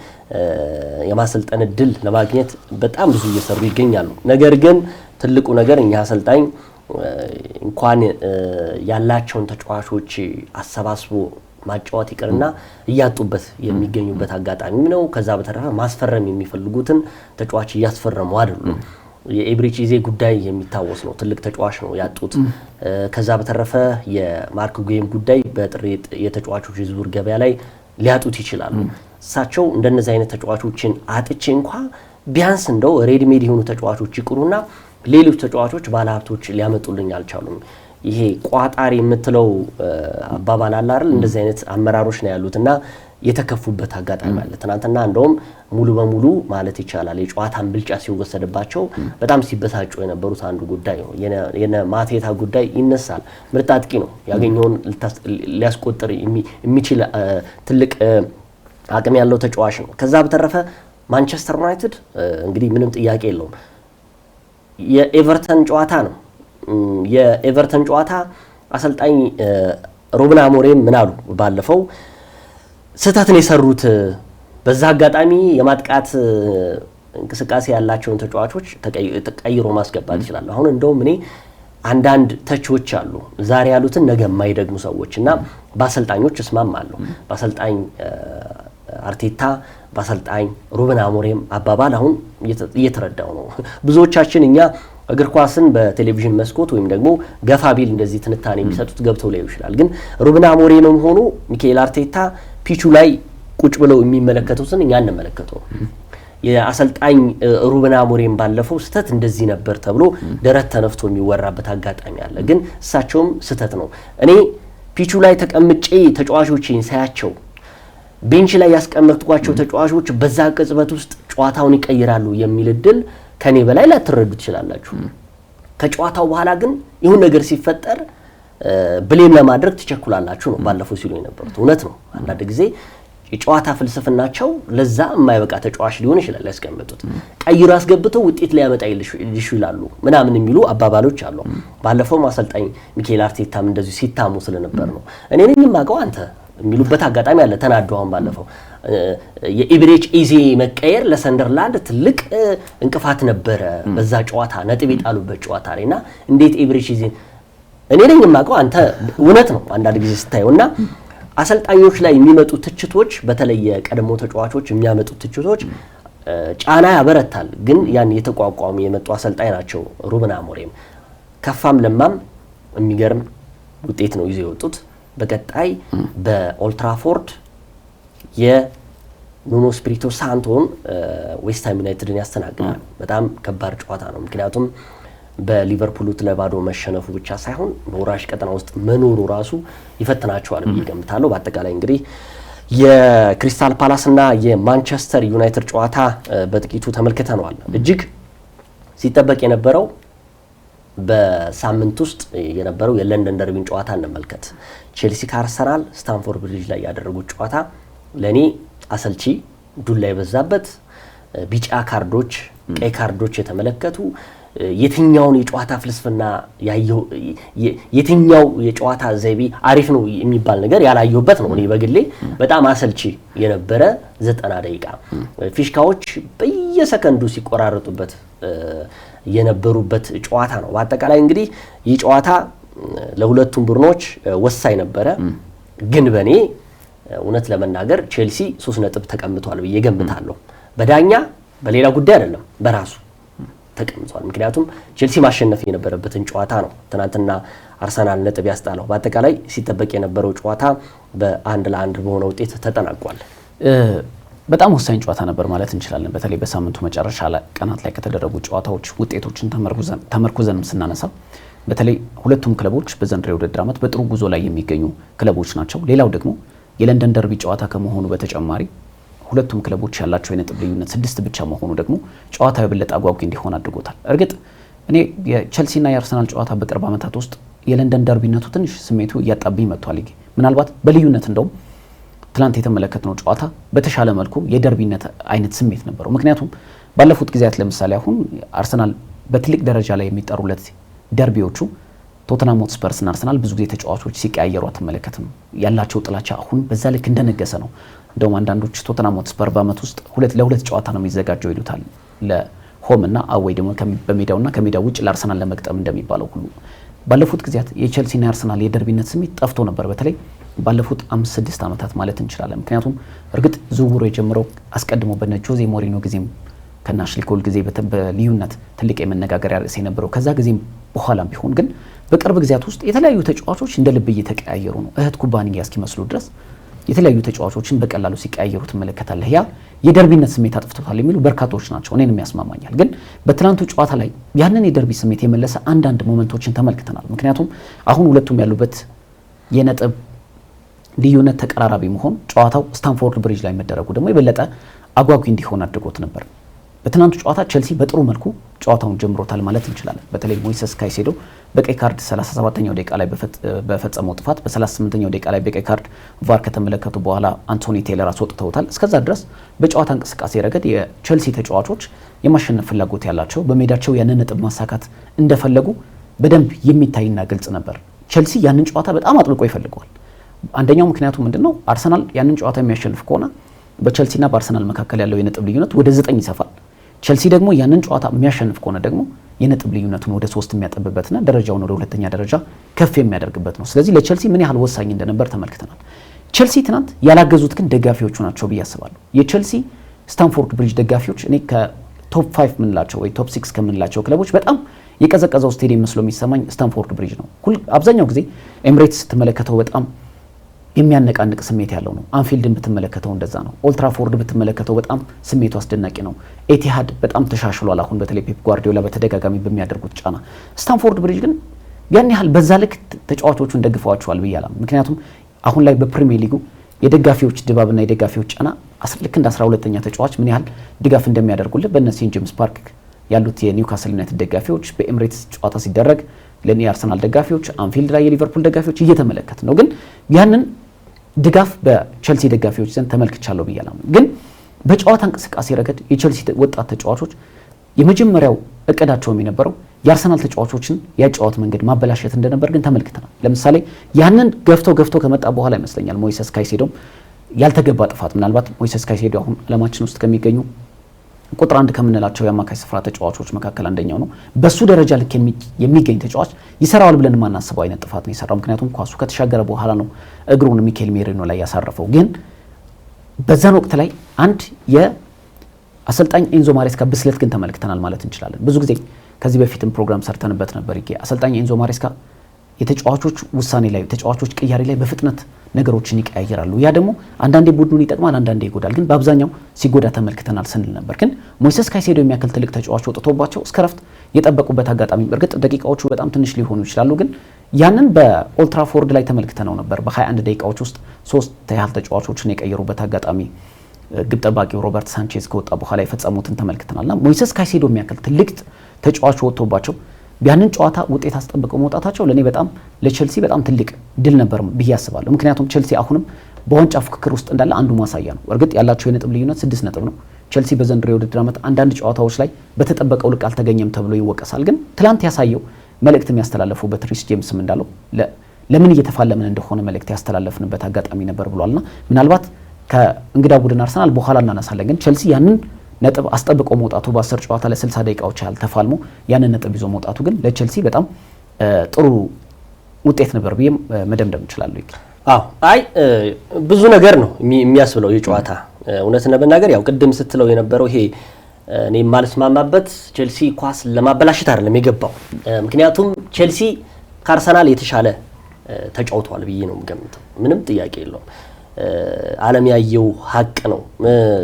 የማሰልጠን እድል ለማግኘት በጣም ብዙ እየሰሩ ይገኛሉ። ነገር ግን ትልቁ ነገር እኛ አሰልጣኝ እንኳን ያላቸውን ተጫዋቾች አሰባስቦ ማጫወት ይቀርና እያጡበት የሚገኙበት አጋጣሚ ነው። ከዛ በተረፈ ማስፈረም የሚፈልጉትን ተጫዋች እያስፈረሙ አይደሉም። የኤብሪች ኢዜ ጉዳይ የሚታወስ ነው። ትልቅ ተጫዋች ነው ያጡት። ከዛ በተረፈ የማርክ ጉዬም ጉዳይ በጥር የተጫዋቾች የዝውውር ገበያ ላይ ሊያጡት ይችላሉ። እሳቸው እንደነዚህ አይነት ተጫዋቾችን አጥቼ እንኳ ቢያንስ እንደው ሬዲሜድ የሆኑ ተጫዋቾች ይቅሩና ሌሎች ተጫዋቾች ባለሀብቶች ሊያመጡልኝ አልቻሉም። ይሄ ቋጣሪ የምትለው አባባል አለ አይደል? እንደዚህ አይነት አመራሮች ነው ያሉትና የተከፉበት አጋጣሚ አለ። ትናንትና እንደውም ሙሉ በሙሉ ማለት ይቻላል የጨዋታን ብልጫ ሲወሰድባቸው በጣም ሲበሳጩ የነበሩት አንዱ ጉዳይ ነው። የነ ማቴታ ጉዳይ ይነሳል። ምርጥ አጥቂ ነው፣ ያገኘውን ሊያስቆጥር የሚችል ትልቅ አቅም ያለው ተጫዋች ነው። ከዛ በተረፈ ማንቸስተር ዩናይትድ እንግዲህ ምንም ጥያቄ የለውም የኤቨርተን ጨዋታ ነው። የኤቨርተን ጨዋታ አሰልጣኝ ሩበን አሞሪም ምን አሉ? ባለፈው ስህተትን የሰሩት በዛ አጋጣሚ የማጥቃት እንቅስቃሴ ያላቸውን ተጫዋቾች ተቀይሮ ማስገባት ይችላል። አሁን እንደውም እኔ አንዳንድ ተቾች አሉ ዛሬ ያሉትን ነገ የማይደግሙ ሰዎች እና በአሰልጣኞች እስማማለሁ። በአሰልጣኝ አርቴታ በአሰልጣኝ ሩበን አሞሪም አባባል አሁን እየተረዳው ነው። ብዙዎቻችን እኛ እግር ኳስን በቴሌቪዥን መስኮት ወይም ደግሞ ገፋ ቢል እንደዚህ ትንታኔ የሚሰጡት ገብተው ላይ ይችላል። ግን ሩበን አሞሪምም ሆኑ ሚካኤል አርቴታ ፒቹ ላይ ቁጭ ብለው የሚመለከቱትን እኛ እንመለከተው። የአሰልጣኝ ሩበን አሞሪም ባለፈው ስህተት እንደዚህ ነበር ተብሎ ደረት ተነፍቶ የሚወራበት አጋጣሚ አለ። ግን እሳቸውም ስህተት ነው እኔ ፒቹ ላይ ተቀምጬ ተጫዋቾችን ሳያቸው ቤንች ላይ ያስቀመጥኳቸው ተጫዋቾች በዛ ቅጽበት ውስጥ ጨዋታውን ይቀይራሉ የሚል እድል ከኔ በላይ ላትረዱ ትችላላችሁ። ከጨዋታው በኋላ ግን ይሁን ነገር ሲፈጠር ብሌም ለማድረግ ትቸኩላላችሁ ነው ባለፈው ሲሉ የነበሩት። እውነት ነው። አንዳንድ ጊዜ የጨዋታ ፍልስፍናቸው ለዛ የማይበቃ ተጫዋች ሊሆን ይችላል ያስቀመጡት። ቀይሮ አስገብተው ውጤት ሊያመጣ ይችላሉ ምናምን የሚሉ አባባሎች አሉ። ባለፈው አሰልጣኝ ሚካኤል አርቴታም እንደዚህ ሲታሙ ስለነበር ነው እኔ ነኝ የማውቀው አንተ የሚሉበት አጋጣሚ አለ። ተናደዋን ባለፈው የኢብሬች ኢዜ መቀየር ለሰንደርላንድ ትልቅ እንቅፋት ነበረ በዛ ጨዋታ ነጥብ የጣሉበት ጨዋታ ላይና እንዴት ኢብሬች ኢዜ እኔ ነኝ የማውቀው አንተ እውነት ነው አንዳንድ ጊዜ ስታየውና አሰልጣኞች ላይ የሚመጡ ትችቶች በተለይ የቀድሞ ተጫዋቾች የሚያመጡ ትችቶች ጫና ያበረታል ግን ያን የተቋቋሙ የመጡ አሰልጣኝ ናቸው ሩበን አሞሪም ከፋም ለማም የሚገርም ውጤት ነው ይዘው የወጡት በቀጣይ በኦልትራፎርድ የኑኖ ስፒሪቶ ሳንቶን ዌስትሃም ዩናይትድን ያስተናግዳል በጣም ከባድ ጨዋታ ነው ምክንያቱም በሊቨርፑል ለባዶ መሸነፉ ብቻ ሳይሆን በወራሽ ቀጠና ውስጥ መኖሩ ራሱ ይፈትናቸዋል ብዬ በአጠቃላይ እንግዲህ የክሪስታል ፓላስ እና የማንቸስተር ዩናይትድ ጨዋታ በጥቂቱ ተመልክተናል እጅግ ሲጠበቅ የነበረው በሳምንት ውስጥ የነበረው የለንደን ደርቢን ጨዋታ እንመልከት ቼልሲ ከአርሰናል ስታንፎርድ ብሪጅ ላይ ያደረጉት ጨዋታ ለኔ አሰልቺ ዱላ የበዛበት ቢጫ ካርዶች ቀይ ካርዶች የተመለከቱ የትኛውን የጨዋታ ፍልስፍና ያየው የትኛው የጨዋታ ዘይቤ አሪፍ ነው የሚባል ነገር ያላየውበት ነው እኔ በግሌ በጣም አሰልቺ የነበረ 90 ደቂቃ ፊሽካዎች በየሰከንዱ ሲቆራረጡበት የነበሩበት ጨዋታ ነው በአጠቃላይ እንግዲህ ይህ ጨዋታ ለሁለቱም ቡድኖች ወሳኝ ነበረ ግን በኔ እውነት ለመናገር ቼልሲ 3 ነጥብ ተቀምጧል ብዬ ገምታለሁ በዳኛ በሌላ ጉዳይ አይደለም በራሱ ተቀምጧል ምክንያቱም ቼልሲ ማሸነፍ የነበረበትን ጨዋታ ነው ትናንትና አርሰናል ነጥብ ያስጣለው በአጠቃላይ ሲጠበቅ የነበረው ጨዋታ በ1-1 በሆነ ውጤት ተጠናቋል በጣም ወሳኝ ጨዋታ ነበር ማለት እንችላለን በተለይ በሳምንቱ መጨረሻ ቀናት ላይ ከተደረጉ ጨዋታዎች ውጤቶችን ተመርኩዘን ስናነሳ በተለይ ሁለቱም ክለቦች በዘንድሮው ውድድር ዓመት በጥሩ ጉዞ ላይ የሚገኙ ክለቦች ናቸው ሌላው ደግሞ የለንደን ደርቢ ጨዋታ ከመሆኑ በተጨማሪ ሁለቱም ክለቦች ያላቸው የነጥብ ልዩነት 6 ብቻ መሆኑ ደግሞ ጨዋታው የበለጠ አጓጊ እንዲሆን አድርጎታል እርግጥ እኔ የቼልሲና የአርሰናል ጨዋታ በቅርብ ዓመታት ውስጥ የለንደን ደርቢነቱ ትንሽ ስሜቱ እያጣብኝ መጥቷል በምናልባት በልዩነት እንደውም ትላንት የተመለከትነው ጨዋታ በተሻለ መልኩ የደርቢነት አይነት ስሜት ነበረው ምክንያቱም ባለፉት ጊዜያት ለምሳሌ አሁን አርሰናል በትልቅ ደረጃ ላይ የሚጠሩለት ደርቢዎቹ ቶተንሃም ሆትስፐርስና አርሰናል ብዙ ጊዜ ተጫዋቾች ሲቀያየሩ አትመለከትም ያላቸው ጥላቻ አሁን በዛ ልክ እንደነገሰ ነው እንደውም አንዳንዶች ቶተንሃም ሆትስፐር በአመት ውስጥ ለሁለት ጨዋታ ነው የሚዘጋጀው ይሉታል ለሆም እና አዌይ ደግሞ በሜዳውና ከሜዳው ውጭ ለአርሰናል ለመግጠም እንደሚባለው ሁሉ ባለፉት ጊዜያት የቼልሲና የአርሰናል የደርቢነት ስሜት ጠፍቶ ነበር በተለይ ባለፉት 5-6 ዓመታት ማለት እንችላለን ምክንያቱም እርግጥ ዝውውሩ የጀመረው አስቀድሞ በነ ጆዜ ሞሪኖ ጊዜም ከናሽሊ ኮል ጊዜ በልዩነት ትልቅ የመነጋገሪያ ርዕስ የነበረው ከዛ ጊዜም በኋላም ቢሆን ግን በቅርብ ጊዜያት ውስጥ የተለያዩ ተጫዋቾች እንደ ልብ እየተቀያየሩ ነው እህት ኩባንያ እስኪመስሉ ድረስ የተለያዩ ተጫዋቾችን በቀላሉ ሲቀያየሩ ትመለከታለህ ያ የደርቢነት ስሜት አጥፍቶታል የሚሉ በርካቶች ናቸው እኔንም ያስማማኛል ግን በትላንቱ ጨዋታ ላይ ያንን የደርቢ ስሜት የመለሰ አንዳንድ ሞመንቶችን ተመልክተናል ምክንያቱም አሁን ሁለቱም ያሉበት የነጥብ ልዩነት ተቀራራቢ መሆን ጨዋታው ስታንፎርድ ብሪጅ ላይ መደረጉ ደግሞ የበለጠ አጓጊ እንዲሆን አድርጎት ነበር በትናንቱ ጨዋታ ቼልሲ በጥሩ መልኩ ጨዋታውን ጀምሮታል ማለት እንችላለን በተለይ ሞይሰስ ካይሴዶ በቀይ ካርድ 37ኛው ደቂቃ ላይ በፈጸመው ጥፋት በ38ኛው ደቂቃ ላይ በቀይ ካርድ ቫር ከተመለከቱ በኋላ አንቶኒ ቴይለር አስወጥተውታል እስከዛ ድረስ በጨዋታ እንቅስቃሴ ረገድ የቼልሲ ተጫዋቾች የማሸነፍ ፍላጎት ያላቸው በሜዳቸው ያንን ነጥብ ማሳካት እንደፈለጉ በደንብ የሚታይና ግልጽ ነበር ቼልሲ ያንን ጨዋታ በጣም አጥብቆ ይፈልገዋል አንደኛው ምክንያቱ ምንድነው አርሰናል ያንን ጨዋታ የሚያሸንፍ ከሆነ በቼልሲና በአርሰናል መካከል ያለው የነጥብ ልዩነት ወደ 9 ይሰፋል ቼልሲ ደግሞ ያንን ጨዋታ የሚያሸንፍ ከሆነ ደግሞ የነጥብ ልዩነቱን ወደ 3 የሚያጠብበትና ደረጃውን ወደ ሁለተኛ ደረጃ ከፍ የሚያደርግበት ነው ስለዚህ ለቼልሲ ምን ያህል ወሳኝ እንደነበር ተመልክተናል ቼልሲ ትናንት ያላገዙት ግን ደጋፊዎቹ ናቸው ብዬ አስባለሁ የቼልሲ ስታንፎርድ ብሪጅ ደጋፊዎች እኔ ከቶፕ 5 ምንላቸው ወይ ቶፕ 6 ከምንላቸው ክለቦች በጣም የቀዘቀዘው ስቴዲየም መስሎ የሚሰማኝ ስታንፎርድ ብሪጅ ነው አብዛኛው ጊዜ ኤምሬትስ ስትመለከተው በጣም የሚያነቃንቅ ስሜት ያለው ነው አንፊልድን ብትመለከተው እንደዛ ነው ኦልትራፎርድ ብትመለከተው በጣም ስሜቱ አስደናቂ ነው ኤቲሃድ በጣም ተሻሽሏል አሁን በተለይ ፔፕ ጓርዲዮላ በተደጋጋሚ በሚያደርጉት ጫና ስታንፎርድ ብሪጅ ግን ያን ያህል በዛ ልክ ተጫዋቾቹን ደግፈዋቸዋል ብያለሁ ምክንያቱም አሁን ላይ በፕሪሚየር ሊጉ የደጋፊዎች ድባብና የደጋፊዎች ጫና ልክ እንደ 12ኛ ተጫዋች ምን ያህል ድጋፍ እንደሚያደርጉልህ በእነ ሴንት ጄምስ ፓርክ ያሉት የኒውካስል ዩናይትድ ደጋፊዎች በኤምሬትስ ጨዋታ ሲደረግ ለኔ የአርሰናል ደጋፊዎች አንፊልድ ላይ የሊቨርፑል ደጋፊዎች እየተመለከት ነው ግን ያንን ድጋፍ በቼልሲ ደጋፊዎች ዘንድ ተመልክቻለሁ ብያለሁ ግን በጨዋታ እንቅስቃሴ ረገድ የቼልሲ ወጣት ተጫዋቾች የመጀመሪያው እቅዳቸው የነበረው የአርሰናል ተጫዋቾችን ያጫወት መንገድ ማበላሸት እንደነበር ግን ተመልክተናል ለምሳሌ ያንን ገፍቶ ከመጣ በኋላ ይመስለኛል ሞይሰስ ካይሴዶ ያልተገባ ጥፋት ምናልባት ሞይሰስ ካይሴዶ አሁን ዓለማችን ውስጥ ከሚገኙ ቁጥር 1 ከምንላቸው የአማካይ ስፍራ ተጫዋቾች መካከል አንደኛው ነው። በሱ ደረጃ ልክ የሚገኝ ተጫዋች ይሰራዋል ብለን የማናስበው አይነት ጥፋት ነው የሰራው። ምክንያቱም ኳሱ ከተሻገረ በኋላ ነው እግሩን ሚኬል ሜሪኖ ላይ ያሳረፈው። ግን በዛን ወቅት ላይ አንድ የአሰልጣኝ ኤንዞ ማሬስካ ብስለት ግን ተመልክተናል ማለት እንችላለን። ብዙ ጊዜ ከዚህ በፊትም ፕሮግራም ሰርተንበት ነበር። አሰልጣኝ ኤንዞ ማሬስካ የተጫዋቾች ውሳኔ ላይ ተጫዋቾች ቅያሬ ላይ በፍጥነት ነገሮችን ይቀያየራሉ። ያ ደግሞ አንዳንዴ ቡድኑን ይጠቅማል፣ አንዳንዴ ይጎዳል። ግን በአብዛኛው ሲጎዳ ተመልክተናል ስንል ነበር። ግን ሞይሰስ ካይሴዶ የሚያክል ትልቅ ተጫዋች ወጥቶባቸው እስከ ረፍት የጠበቁበት አጋጣሚ እርግጥ ደቂቃዎቹ በጣም ትንሽ ሊሆኑ ይችላሉ። ግን ያንን በኦልትራፎርድ ላይ ተመልክተነው ነበር። በ21 ደቂቃዎች ውስጥ 3 ያህል ተጫዋቾችን የቀየሩበት አጋጣሚ ግብ ጠባቂው ሮበርት ሳንቼዝ ከወጣ በኋላ የፈጸሙትን ተመልክተናልና ሞይሰስ ካይሴዶ የሚያክል ትልቅ ተጫዋች ወጥቶባቸው ያንን ጨዋታ ውጤት አስጠብቀው መውጣታቸው ለኔ በጣም ለቼልሲ በጣም ትልቅ ድል ነበር ብዬ አስባለሁ። ምክንያቱም ቼልሲ አሁንም በዋንጫ ፍክክር ውስጥ እንዳለ አንዱ ማሳያ ነው። እርግጥ ያላቸው የነጥብ ልዩነት 6 ነጥብ ነው። ቼልሲ በዘንድሮው የውድድር ዓመት አንዳንድ ጨዋታዎች ላይ በተጠበቀው ልክ አልተገኘም ተብሎ ይወቀሳል። ግን ትላንት ያሳየው መልእክት የሚያስተላልፉበት ሪስ ጄምስም እንዳለው ለምን እየተፋለምን እንደሆነ መልእክት ያስተላለፍንበት አጋጣሚ ነበር ብሏልና ምናልባት ከእንግዳ ቡድን አርሰናል በኋላ እናነሳለን። ግን ቼልሲ ያንን ነጥብ አስጠብቆ መውጣቱ በ10 ጨዋታ ለ60 ደቂቃዎች ያህል ተፋልሞ ያንን ነጥብ ይዞ መውጣቱ ግን ለቼልሲ በጣም ጥሩ ውጤት ነበር ብዬ መደምደም እንችላለን። አይ ብዙ ነገር ነው የሚያስብለው የጨዋታ እውነት ለመናገር ያው ቅድም ስትለው የነበረው ይሄ እኔ ማልስማማበት ቼልሲ ኳስ ለማበላሸት አይደለም የገባው። ምክንያቱም ቼልሲ ከአርሰናል የተሻለ ተጫውቷል ብዬ ነው የምገምተው። ምንም ጥያቄ የለውም። ዓለም ያየው ሀቅ ነው።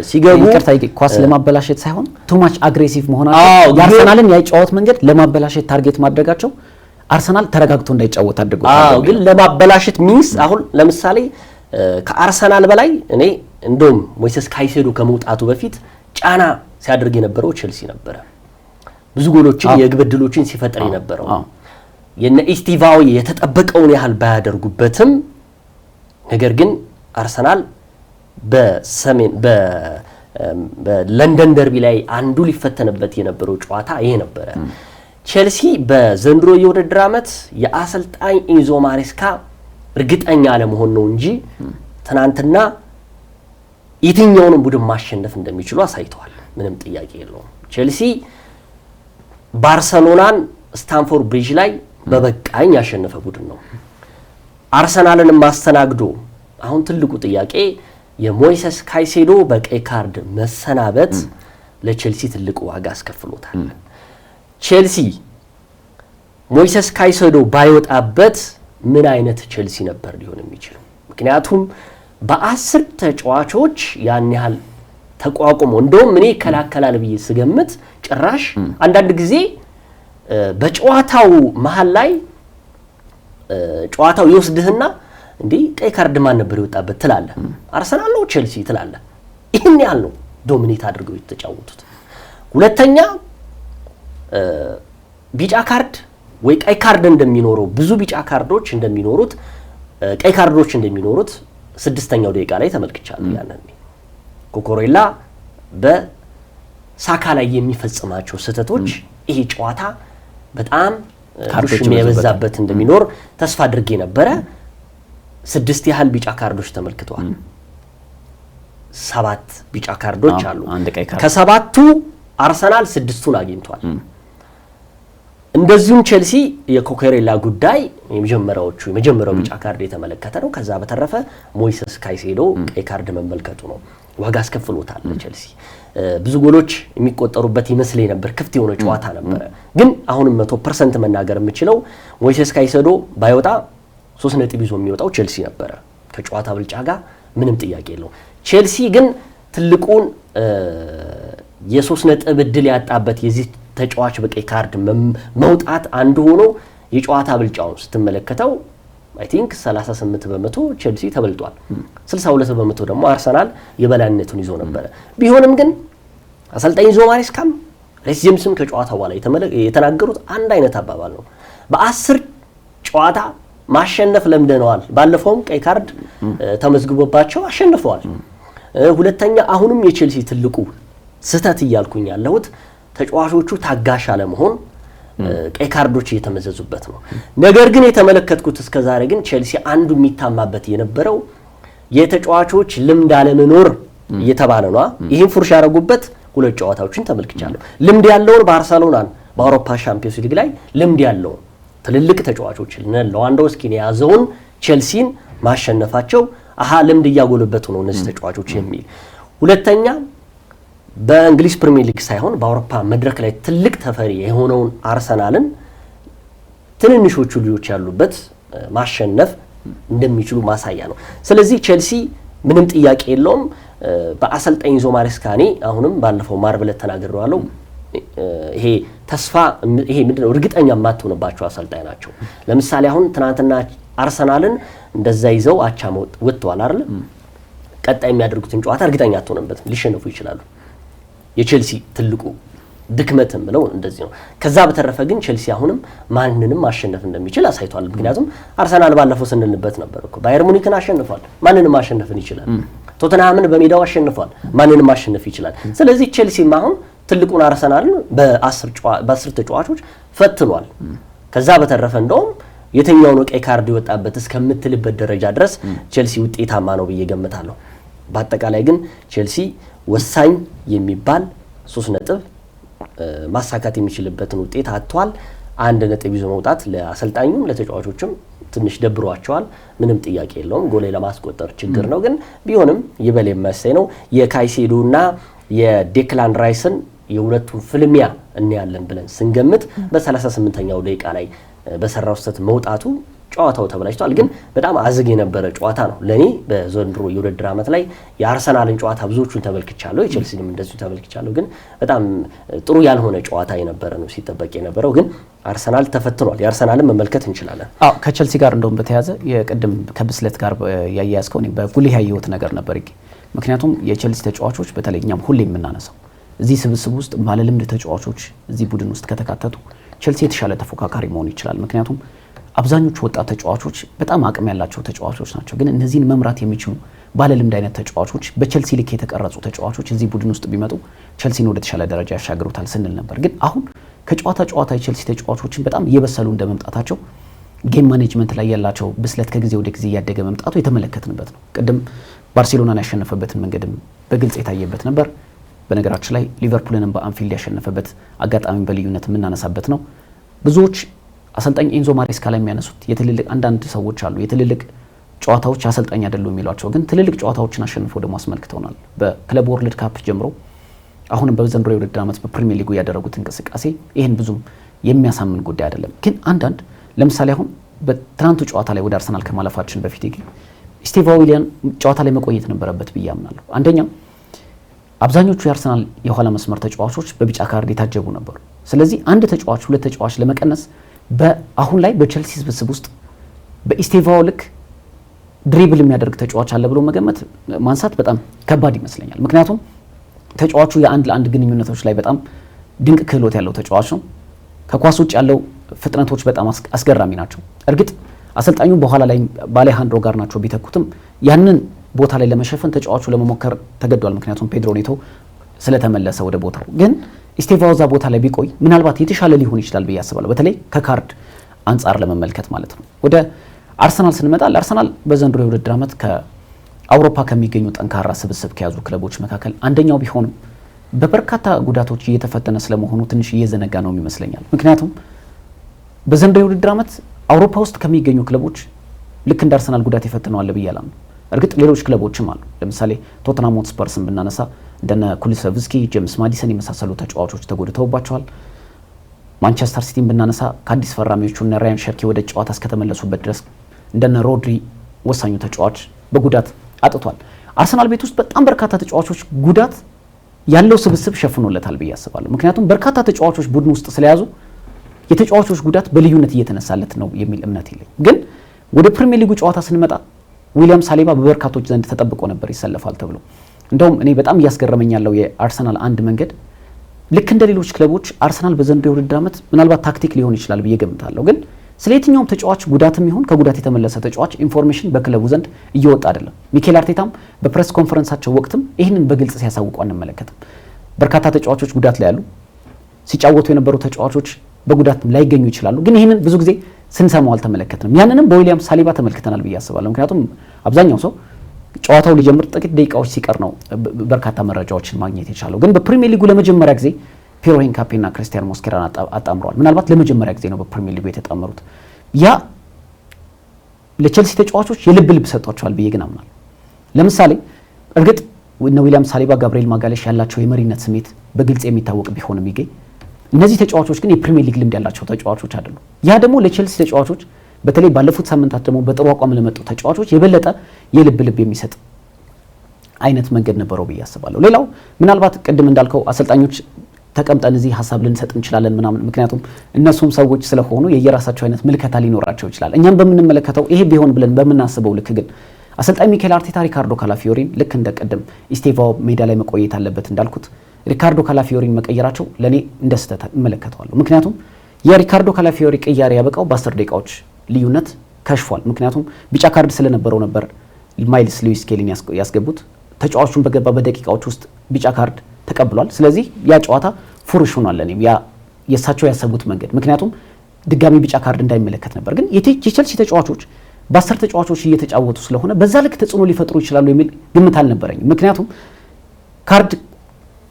ሲገቡ ይቅርታ ኳስ ለማበላሸት ሳይሆን ቱ ማች አግሬሲቭ መሆናቸው የአርሰናልን የጨዋታ መንገድ ለማበላሸት ታርጌት ማድረጋቸው አርሰናል ተረጋግቶ እንዳይጫወት አድርጎታል። ግን ለማበላሸት ሚንስ አሁን ለምሳሌ ከአርሰናል በላይ እኔ እንደውም ሞይሰስ ካይሴዶ ከመውጣቱ በፊት ጫና ሲያደርግ የነበረው ቼልሲ ነበረ። ብዙ ጎሎችን የግብ ዕድሎችን ሲፈጥር የነበረው የነ ኢስቲቫዊ የተጠበቀውን ያህል ባያደርጉበትም ነገር ግን አርሰናል በለንደን ደርቢ ላይ አንዱ ሊፈተንበት የነበረው ጨዋታ ይሄ ነበረ። ቼልሲ በዘንድሮ የውድድር ዓመት የአሰልጣኝ ኤንዞ ማሬስካ እርግጠኛ አለመሆን ነው እንጂ ትናንትና የትኛውንም ቡድን ማሸነፍ እንደሚችሉ አሳይተዋል። ምንም ጥያቄ የለውም። ቼልሲ ባርሰሎናን ስታንፎርድ ብሪጅ ላይ በበቃኝ ያሸነፈ ቡድን ነው። አርሰናልን ማስተናግዶ አሁን ትልቁ ጥያቄ የሞይሰስ ካይሴዶ በቀይ ካርድ መሰናበት ለቼልሲ ትልቁ ዋጋ አስከፍሎታል። ቼልሲ ሞይሰስ ካይሴዶ ባይወጣበት ምን አይነት ቼልሲ ነበር ሊሆን የሚችለው? ምክንያቱም በ10 ተጫዋቾች ያን ያህል ተቋቁሞ እንደውም እኔ ይከላከላል ብዬ ስገምት ጭራሽ አንዳንድ ጊዜ በጨዋታው መሃል ላይ ጨዋታው ይወስድህና እንዴ ቀይ ካርድ ማን ነበር የወጣበት ትላለህ። አርሰናል ነው ቼልሲ ትላለህ። ይሄን ያህል ነው ዶሚኔት አድርገው የተጫወቱት። ሁለተኛ ቢጫ ካርድ ወይ ቀይ ካርድ እንደሚኖረው ብዙ ቢጫ ካርዶች እንደሚኖሩት ቀይ ካርዶች እንደሚኖሩት 6ኛው ደቂቃ ላይ ተመልክቻለሁ። ያንን ኮኮሬላ በሳካ ላይ የሚፈጽማቸው ስህተቶች ይሄ ጨዋታ በጣም ዱሽም የበዛበት እንደሚኖር ተስፋ አድርጌ ነበረ። 6 ያህል ቢጫ ካርዶች ተመልክተዋል። 7 ቢጫ ካርዶች አሉ። ከ7ቱ አርሰናል 6ቱን አግኝቷል። እንደዚሁም ቼልሲ የኮኮሬላ ጉዳይ የመጀመሪያው ቢጫ ካርድ የተመለከተ ነው። ከዛ በተረፈ ሞይሰስ ካይሴዶ ቀይ ካርድ መመልከቱ ነው ዋጋ አስከፍሎታል ቼልሲ። ብዙ ጎሎች የሚቆጠሩበት ይመስለኝ ነበር። ክፍት የሆነ ጨዋታ ነበረ። ግን አሁንም 100% መናገር የምችለው ሞይሰስ ካይሴዶ ባይወጣ 3 ነጥብ ይዞ የሚወጣው ቼልሲ ነበረ ከጨዋታ ብልጫ ጋር ምንም ጥያቄ የለውም። ቼልሲ ግን ትልቁን የ3 ነጥብ እድል ያጣበት የዚህ ተጫዋች በቀይ ካርድ መውጣት አንዱ ሆኖ የጨዋታ ብልጫውን ስትመለከተው አይ ቲንክ 38% ቼልሲ ተበልጧል። 62% ደግሞ አርሰናል የበላይነቱን ይዞ ነበር። ቢሆንም ግን አሰልጣኝ ኤንዞ ማሬስካም ሪስ ጄምስም ከጨዋታው በኋላ የተናገሩት አንድ አይነት አባባል ነው። በ10 ጨዋታ ማሸነፍ ለምደነዋል። ባለፈውም ቀይ ካርድ ተመዝግቦባቸው አሸንፈዋል። ሁለተኛ አሁንም የቼልሲ ትልቁ ስህተት እያልኩኝ ያለሁት ተጫዋቾቹ ታጋሽ አለመሆን ቀይ ካርዶች እየተመዘዙበት ነው። ነገር ግን የተመለከትኩት እስከዛሬ ግን ቼልሲ አንዱ የሚታማበት የነበረው የተጫዋቾች ልምድ አለመኖር እየተባለ ነው። ይህን ፉርሽ ያደረጉበት 2 ጨዋታዎችን ተመልክቻለሁ። ልምድ ያለውን ባርሰሎናን በአውሮፓ ሻምፒዮንስ ሊግ ላይ ልምድ ያለውን ትልልቅ ተጫዋቾች ሌዋንዶውስኪን የያዘውን ቼልሲን ማሸነፋቸው ልምድ እያጎለበቱ ነው እነዚህ ተጫዋቾች የሚል። ሁለተኛ በእንግሊዝ ፕሪሚየር ሊግ ሳይሆን በአውሮፓ መድረክ ላይ ትልቅ ተፈሪ የሆነውን አርሰናልን ትንንሾቹ ልጆች ያሉበት ማሸነፍ እንደሚችሉ ማሳያ ነው። ስለዚህ ቼልሲ ምንም ጥያቄ የለውም በአሰልጣኝ ኢንዞ ማሬስካኔ አሁንም ባለፈው ማርብለት ተናግሬዋለሁ። ይሄ ተስፋ ይሄ ምንድነው እርግጠኛ የማትሆንባቸው አሰልጣኝ ናቸው። ለምሳሌ አሁን ትናንትና አርሰናልን እንደዛ ይዘው አቻ ወጥተዋል አይደል? ቀጣይ የሚያደርጉትን ጨዋታ እርግጠኛ አትሆንበትም፣ ሊሸነፉ ይችላሉ። የቼልሲ ትልቁ ድክመትም ብለው እንደዚህ ነው። ከዛ በተረፈ ግን ቼልሲ አሁንም ማንንም ማሸነፍ እንደሚችል አሳይቷል። ምክንያቱም አርሰናል ባለፈው ስንልበት ነበር እኮ ባየር ሙኒክን አሸንፏል፣ ማንንም ማሸነፍን ይችላል። ቶተንሃምን በሜዳው አሸንፏል፣ ማንንም ማሸነፍ ይችላል። ስለዚህ ቼልሲም አሁን ትልቁን አርሰናልን በ10 ተጫዋቾች ፈትኗል። ከዛ በተረፈ እንደውም የትኛው ነው ቀይ ካርድ ይወጣበት እስከምትልበት ደረጃ ድረስ ቼልሲ ውጤታማ ነው ብዬ ገምታለሁ። በአጠቃላይ ግን ቼልሲ ወሳኝ የሚባል 3 ነጥብ ማሳካት የሚችልበትን ውጤት አጥቷል። 1 ነጥብ ይዞ መውጣት ለአሰልጣኙም ለተጫዋቾችም ትንሽ ደብሯቸዋል። ምንም ጥያቄ የለውም። ጎል ለማስቆጠር ችግር ነው፣ ግን ቢሆንም ይበል የማያሰኝ ነው። የካይሴዶና የዴክላን ራይስን የሁለቱን ፍልሚያ እናያለን ብለን ስንገምት በ38ኛው ደቂቃ ላይ በሰራው ስህተት መውጣቱ ጨዋታው ተበላሽቷል። ግን በጣም አዝግ የነበረ ጨዋታ ነው። ለኔ በዘንድሮ የውድድር ዓመት ላይ የአርሰናልን ጨዋታ ብዙዎቹን ተመልክቻለሁ፣ የቼልሲንም እንደዚሁ ተመልክቻለሁ። ግን በጣም ጥሩ ያልሆነ ጨዋታ የነበረ ነው ሲጠበቅ የነበረው። ግን አርሰናል ተፈትኗል። የአርሰናልን መመልከት እንችላለን። ከቼልሲ ጋር እንደውም በተያያዘ የቅድም ከብስለት ጋር ያያያዝከው በጉልህ ያየሁት ነገር ነበር። ምክንያቱም የቼልሲ ተጫዋቾች በተለይ እኛም ሁሌ የምናነሳው እዚህ ስብስብ ውስጥ ባለልምድ ተጫዋቾች እዚህ ቡድን ውስጥ ከተካተቱ ቼልሲ የተሻለ ተፎካካሪ መሆን ይችላል። ምክንያቱም አብዛኞቹ ወጣት ተጫዋቾች በጣም አቅም ያላቸው ተጫዋቾች ናቸው። ግን እነዚህን መምራት የሚችሉ ባለልምድ አይነት ተጫዋቾች በቼልሲ ልክ የተቀረጹ ተጫዋቾች እዚህ ቡድን ውስጥ ቢመጡ ቼልሲን ወደ ተሻለ ደረጃ ያሻግሩታል ስንል ነበር። ግን አሁን ከጨዋታ የቼልሲ ተጫዋቾችን በጣም እየበሰሉ እንደመምጣታቸው ጌም ማኔጅመንት ላይ ያላቸው ብስለት ከጊዜ ወደ ጊዜ እያደገ መምጣቱ የተመለከትንበት ነው። ቅድም ባርሴሎናን ያሸነፈበትን መንገድም በግልጽ የታየበት ነበር። በነገራችን ላይ ሊቨርፑልንም በአንፊልድ ያሸነፈበት አጋጣሚ በልዩነት የምናነሳበት ነው። ብዙዎች አሰልጣኝ ኤንዞ ማሬስካ ላይ የሚያነሱት የትልልቅ አንዳንድ ሰዎች አሉ የትልልቅ ጨዋታዎች አሰልጣኝ አይደሉም የሚሏቸው፣ ግን ትልልቅ ጨዋታዎችን አሸንፈው ደግሞ አስመልክተውናል። በክለብ ወርልድ ካፕ ጀምሮ አሁንም በዘንድሮ የውድድር ዓመት በፕሪሚየር ሊጉ ያደረጉት እንቅስቃሴ ይህን ብዙም የሚያሳምን ጉዳይ አይደለም። ግን አንዳንድ ለምሳሌ አሁን በትናንቱ ጨዋታ ላይ ወደ አርሰናል ከማለፋችን በፊት ግን ስቲቭ ዊሊያን ጨዋታ ላይ መቆየት ነበረበት ብዬ አምናለሁ። አንደኛው አብዛኞቹ የአርሰናል የኋላ መስመር ተጫዋቾች በቢጫ ካርድ የታጀቡ ነበሩ። ስለዚህ አንድ ተጫዋች 2 ተጫዋች ለመቀነስ አሁን ላይ በቼልሲ ስብስብ ውስጥ በኢስቴቫኦ ልክ ድሪብል የሚያደርግ ተጫዋች አለ ብሎ መገመት ማንሳት በጣም ከባድ ይመስለኛል። ምክንያቱም ተጫዋቹ የአንድ ለአንድ ግንኙነቶች ላይ በጣም ድንቅ ክህሎት ያለው ተጫዋች ነው። ከኳስ ውጭ ያለው ፍጥነቶች በጣም አስገራሚ ናቸው። እርግጥ አሰልጣኙ በኋላ ላይ በአሌሃንድሮ ጋርናቾ ቢተኩትም ያንን ቦታ ላይ ለመሸፈን ተጫዋቹ ለመሞከር ተገዷል። ምክንያቱም ፔድሮ ኔቶ ስለተመለሰ ወደ ቦታው። ግን ኢስቴቫኦ ዛ ቦታ ላይ ቢቆይ ምናልባት የተሻለ ሊሆን ይችላል ብዬ አስባለሁ። በተለይ ከካርድ አንጻር ለመመልከት ማለት ነው። ወደ አርሰናል ስንመጣ አርሰናል በዘንድሮ የውድድር ዓመት ከአውሮፓ ከሚገኙ ጠንካራ ስብስብ ከያዙ ክለቦች መካከል አንደኛው ቢሆንም በበርካታ ጉዳቶች እየተፈተነ ስለመሆኑ ትንሽ እየዘነጋ ነው ይመስለኛል። ምክንያቱም በዘንድሮ የውድድር ዓመት አውሮፓ ውስጥ ከሚገኙ ክለቦች ልክ እንደ አርሰናል ጉዳት የፈተነዋል ብዬ አላምንም። እርግጥ ሌሎች ክለቦችም አሉ። ለምሳሌ ቶተንሃም ሆትስፐርስን ብናነሳ እንደነ ኩሉሴቭስኪ፣ ጄምስ ማዲሰን የመሳሰሉ ተጫዋቾች ተጎድተውባቸዋል። ማንቸስተር ሲቲን ብናነሳ ከአዲስ ፈራሚዎቹ እነ ራያን ሸርኪ ወደ ጨዋታ እስከተመለሱበት ድረስ እንደነ ሮድሪ ወሳኙ ተጫዋች በጉዳት አጥቷል። አርሰናል ቤት ውስጥ በጣም በርካታ ተጫዋቾች ጉዳት ያለው ስብስብ ሸፍኖለታል ብዬ አስባለሁ። ምክንያቱም በርካታ ተጫዋቾች ቡድን ውስጥ ስለያዙ የተጫዋቾች ጉዳት በልዩነት እየተነሳለት ነው የሚል እምነት የለኝ። ግን ወደ ፕሪሚየር ሊጉ ጨዋታ ስንመጣ ዊሊያም ሳሊባ በበርካቶች ዘንድ ተጠብቆ ነበር ይሰለፋል ተብሎ። እንደውም እኔ በጣም እያስገረመኝ ያለው የአርሰናል አንድ መንገድ ልክ እንደ ሌሎች ክለቦች አርሰናል በዘንድሮ የውድድር ዓመት ምናልባት ታክቲክ ሊሆን ይችላል ብዬ ገምታለሁ። ግን ስለ የትኛውም ተጫዋች ጉዳትም ይሁን ከጉዳት የተመለሰ ተጫዋች ኢንፎርሜሽን በክለቡ ዘንድ እየወጣ አይደለም። ሚኬል አርቴታም በፕሬስ ኮንፈረንሳቸው ወቅትም ይህንን በግልጽ ሲያሳውቁ አንመለከትም። በርካታ ተጫዋቾች ጉዳት ላይ ያሉ፣ ሲጫወቱ የነበሩ ተጫዋቾች በጉዳት ላይገኙ ይችላሉ። ግን ይህንን ብዙ ጊዜ ስንሰማው አልተመለከትንም። ያንንም በዊሊያም ሳሊባ ተመልክተናል ብዬ አስባለሁ። ምክንያቱም አብዛኛው ሰው ጨዋታው ሊጀምር ጥቂት ደቂቃዎች ሲቀር ነው በርካታ መረጃዎችን ማግኘት የቻለው። ግን በፕሪሚየር ሊጉ ለመጀመሪያ ጊዜ ፒየሮ ሂንካፔና ክሪስቲያን ሞስኬራን አጣምረዋል። ምናልባት ለመጀመሪያ ጊዜ ነው በፕሪሚየር ሊጉ የተጣመሩት። ያ ለቼልሲ ተጫዋቾች የልብ ሰጥቷቸዋል ብዬ ግን አምናለሁ። ለምሳሌ እርግጥ እነ ዊሊያም ሳሊባ፣ ጋብሪኤል ማጋሌሽ ያላቸው የመሪነት ስሜት በግልጽ የሚታወቅ ቢሆንም ይገኝ እነዚህ ተጫዋቾች ግን የፕሪሚየር ሊግ ልምድ ያላቸው ተጫዋቾች አይደሉም። ያ ደግሞ ለቼልሲ ተጫዋቾች በተለይ ባለፉት ሳምንታት ደግሞ በጥሩ አቋም ለመጡ ተጫዋቾች የበለጠ የልብ የሚሰጥ አይነት መንገድ ነበረው ብዬ አስባለሁ። ሌላው ምናልባት ቅድም እንዳልከው አሰልጣኞች ተቀምጠን እዚህ ሀሳብ ልንሰጥ እንችላለን ምናምን፣ ምክንያቱም እነሱም ሰዎች ስለሆኑ የየራሳቸው አይነት ምልከታ ሊኖራቸው ይችላል። እኛም በምንመለከተው ይሄ ቢሆን ብለን በምናስበው ልክ ግን አሰልጣኝ ሚኬል አርቴታ ሪካርዶ ካላፊዮሪን ልክ እንደ ቀደም ኢስቴቫኦ ሜዳ ላይ መቆየት አለበት እንዳልኩት ሪካርዶ ካላፊዮሪን መቀየራቸው ለኔ እንደ ስህተት እመለከተዋለሁ። ምክንያቱም የሪካርዶ ካላፊዮሪ ቅያሬ ያበቃው በ10 ደቂቃዎች ልዩነት ከሽፏል። ምክንያቱም ቢጫ ካርድ ስለነበረው ነበር ማይልስ ሉዊስ ስኬሊን ያስገቡት። ተጫዋቹን በገባ በደቂቃዎች ውስጥ ቢጫ ካርድ ተቀብሏል። ስለዚህ ያ ጨዋታ ፉርሽ ሆኗል። ለኔ ያ የሳቸው ያሰቡት መንገድ ምክንያቱም ድጋሚ ቢጫ ካርድ እንዳይመለከት ነበር። ግን የቼልሲ ተጫዋቾች በ10 ተጫዋቾች እየተጫወቱ ስለሆነ በዛ ልክ ተጽዕኖ ሊፈጥሩ ይችላሉ የሚል ግምት አልነበረኝም። ምክንያቱም ካርድ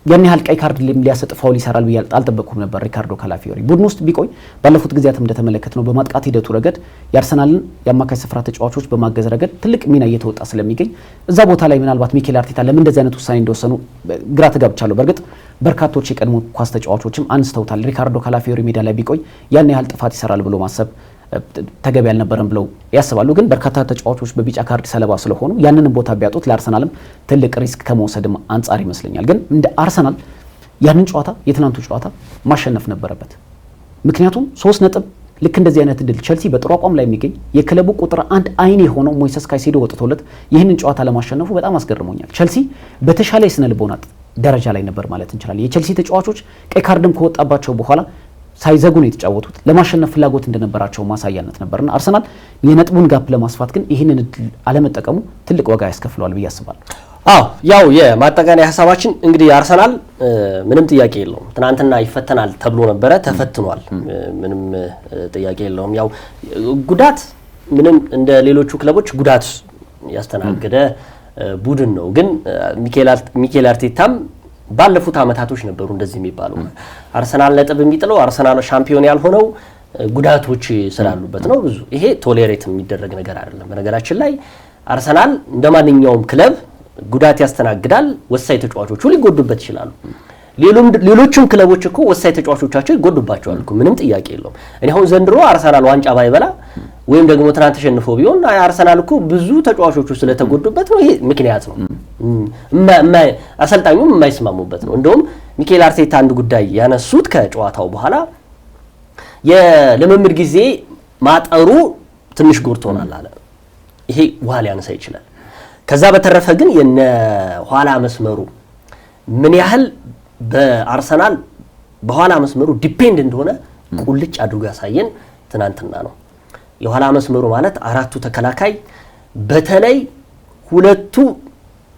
ያን ያህል ቀይ ካርድ ሊያሰጥ ፋውል ይሰራል ብዬ አልጠበቅኩም ነበር። ሪካርዶ ካላፊዮሪ ቡድን ውስጥ ቢቆይ ባለፉት ጊዜያትም እንደተመለከትነው በማጥቃት ሂደቱ ረገድ የአርሰናልን የአማካይ ስፍራ ተጫዋቾች በማገዝ ረገድ ትልቅ ሚና እየተወጣ ስለሚገኝ እዛ ቦታ ላይ ምናልባት ሚኬል አርቴታ ለምን እንደዚህ አይነት ውሳኔ እንደወሰኑ ግራ ተጋብቻለሁ። በእርግጥ በርካቶች የቀድሞ ኳስ ተጫዋቾችም አንስተውታል። ሪካርዶ ካላፊዮሪ ሜዳ ላይ ቢቆይ ያን ያህል ጥፋት ይሰራል ብሎ ማሰብ ተገቢ አልነበረም ብለው ያስባሉ። ግን በርካታ ተጫዋቾች በቢጫ ካርድ ሰለባ ስለሆኑ ያንንም ቦታ ቢያጡት ለአርሰናልም ትልቅ ሪስክ ከመውሰድም አንጻር ይመስለኛል። ግን እንደ አርሰናል ያንን ጨዋታ የትናንቱ ጨዋታ ማሸነፍ ነበረበት። ምክንያቱም 3 ነጥብ ልክ እንደዚህ አይነት ድል ቼልሲ በጥሩ አቋም ላይ የሚገኝ የክለቡ ቁጥር 1 አይን የሆነው ሞይሰስ ካይሴዶ ወጥቶለት ይህንን ጨዋታ ለማሸነፉ በጣም አስገርሞኛል። ቼልሲ በተሻለ የስነ ልቦና ደረጃ ላይ ነበር ማለት እንችላለን። የቼልሲ ተጫዋቾች ቀይ ካርድም ከወጣባቸው በኋላ ሳይዘጉ ነው የተጫወቱት። ለማሸነፍ ፍላጎት እንደነበራቸው ማሳያነት ነበርና አርሰናል የነጥቡን ጋፕ ለማስፋት ግን ይህንን እድል አለመጠቀሙ ትልቅ ዋጋ ያስከፍለዋል ብዬ አስባለሁ። ያው የማጠቃለያ ሀሳባችን እንግዲህ አርሰናል ምንም ጥያቄ የለውም ትናንትና ይፈተናል ተብሎ ነበረ፣ ተፈትኗል። ምንም ጥያቄ የለውም። ያው ጉዳት ምንም እንደ ሌሎቹ ክለቦች ጉዳት ያስተናገደ ቡድን ነው። ግን ሚኬል አርቴታም ባለፉት አመታቶች ነበሩ እንደዚህ የሚባሉ አርሰናል ነጥብ የሚጥለው አርሰናል ሻምፒዮን ያልሆነው ጉዳቶች ስላሉበት ነው። ብዙ ይሄ ቶሌሬት የሚደረግ ነገር አይደለም። በነገራችን ላይ አርሰናል እንደማንኛውም ክለብ ጉዳት ያስተናግዳል። ወሳኝ ተጫዋቾቹ ሊጎዱበት ይችላሉ። ሌሎችም ክለቦች እኮ ወሳኝ ተጫዋቾቻቸው ይጎዱባቸዋል እኮ ምንም ጥያቄ የለውም። እኔ አሁን ዘንድሮ አርሰናል ዋንጫ ባይበላ ወይም ደግሞ ትናንት ተሸንፎ ቢሆን አርሰናል እኮ ብዙ ተጫዋቾቹ ስለተጎዱበት ነው። ይሄ ምክንያት ነው። አሰልጣኙም የማይስማሙበት ነው። እንደውም ሚኬል አርቴታ አንድ ጉዳይ ያነሱት ከጨዋታው በኋላ የልምምድ ጊዜ ማጠሩ ትንሽ ጎርቶናል አለ። ይሄ ውሃ ሊያነሳ ይችላል። ከዛ በተረፈ ግን የነ ኋላ መስመሩ ምን ያህል በአርሰናል በኋላ መስመሩ ዲፔንድ እንደሆነ ቁልጭ አድርጎ ያሳየን ትናንትና ነው። የኋላ መስመሩ ማለት 4ቱ ተከላካይ በተለይ 2ቱ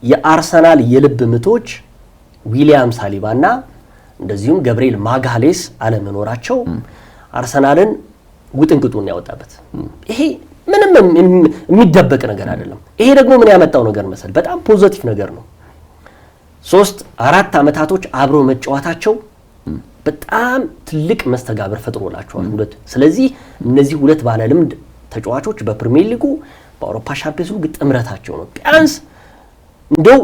የአርሰናል የልብ ምቶች ዊሊያም ሳሊባና እንደዚሁም ጋብሪኤል ማጋሌስ አለመኖራቸው አርሰናልን ውጥንቅጡን ያወጣበት። ይሄ ምንም የሚደበቅ ነገር አይደለም። ይሄ ደግሞ ምን ያመጣው ነገር መሰል በጣም ፖዚቲቭ ነገር ነው። 3-4 አመታቶች አብሮ መጫወታቸው በጣም ትልቅ መስተጋብር ፈጥሮላቸዋል ሁለት። ስለዚህ እነዚህ 2 ባለ ልምድ ተጫዋቾች በፕሪሚየር ሊጉ በአውሮፓ ሻምፒዮንስ ሊግ ጥምረታቸው ነው። ቢያንስ እንደው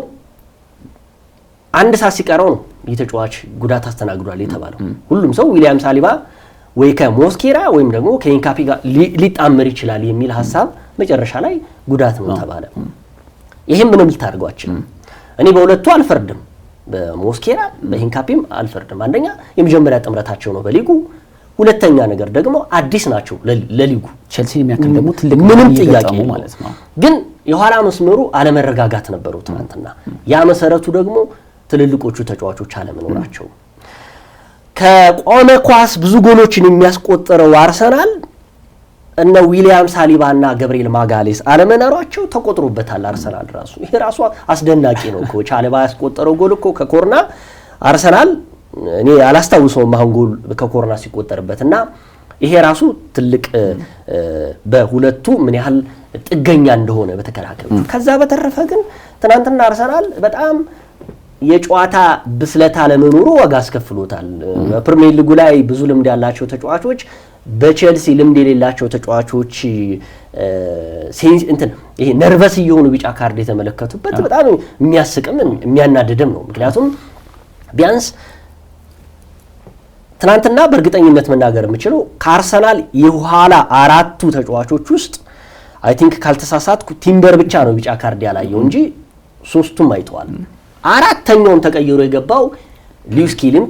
አንድ ሰዓት ሲቀረው ነው የተጫዋች ጉዳት አስተናግዷል የተባለው። ሁሉም ሰው ዊሊያም ሳሊባ ወይ ከሞስኬራ ወይም ደግሞ ከሂንካፔ ጋር ሊጣመር ይችላል የሚል ሐሳብ መጨረሻ ላይ ጉዳት ነው ተባለ። ይሄም ምንም ልታደርጓቸው እኔ በሁለቱ አልፈርድም፣ በሞስኬራ በሂንካፔም አልፈርድም። አንደኛ የመጀመሪያ ጥምረታቸው ነው በሊጉ፣ ሁለተኛ ነገር ደግሞ አዲስ ናቸው ለሊጉ። ቼልሲ የሚያክል ደግሞ ትልቅ ምንም ጥያቄ ማለት ነው። ግን የኋላ መስመሩ አለመረጋጋት ነበረው ትናንትና። ያ መሰረቱ ደግሞ ትልልቆቹ ተጫዋቾች አለመኖራቸው። ከቆመ ኳስ ብዙ ጎሎችን የሚያስቆጥረው አርሰናል እነ ዊሊያም ሳሊባ እና ጋብሪኤል ማጋሌስ አለመኖራቸው ተቆጥሮበታል። አርሰናል ራሱ ይሄ ራሱ አስደናቂ ነው እኮ ሳሊባ ያስቆጠረው ጎል እኮ ከኮርና አርሰናል እኔ አላስታውሰውም አሁን ጎል ከኮርና ሲቆጠርበትና ይሄ ራሱ ትልቅ በሁለቱ ምን ያህል ጥገኛ እንደሆነ በተከላካዩ። ከዛ በተረፈ ግን ትናንትና አርሰናል በጣም የጨዋታ ብስለት አለመኖሩ ዋጋ አስከፍሎታል። በፕሪሚየር ሊጉ ላይ ብዙ ልምድ ያላቸው ተጫዋቾች በቼልሲ ልምድ የሌላቸው ተጫዋቾች ይሄ ነርቨስ እየሆኑ ቢጫ ካርድ የተመለከቱበት በጣም የሚያስቅም የሚያናድድም ነው። ምክንያቱም ቢያንስ ትናንትና በእርግጠኝነት መናገር የምችለው ከአርሰናል የኋላ አራቱ ተጫዋቾች ውስጥ አይ ቲንክ ካልተሳሳትኩ ቲምበር ብቻ ነው ቢጫ ካርድ ያላየው እንጂ ሶስቱም አይተዋል። አራተኛውን ተቀይሮ የገባው ሉዊስ ኪሊም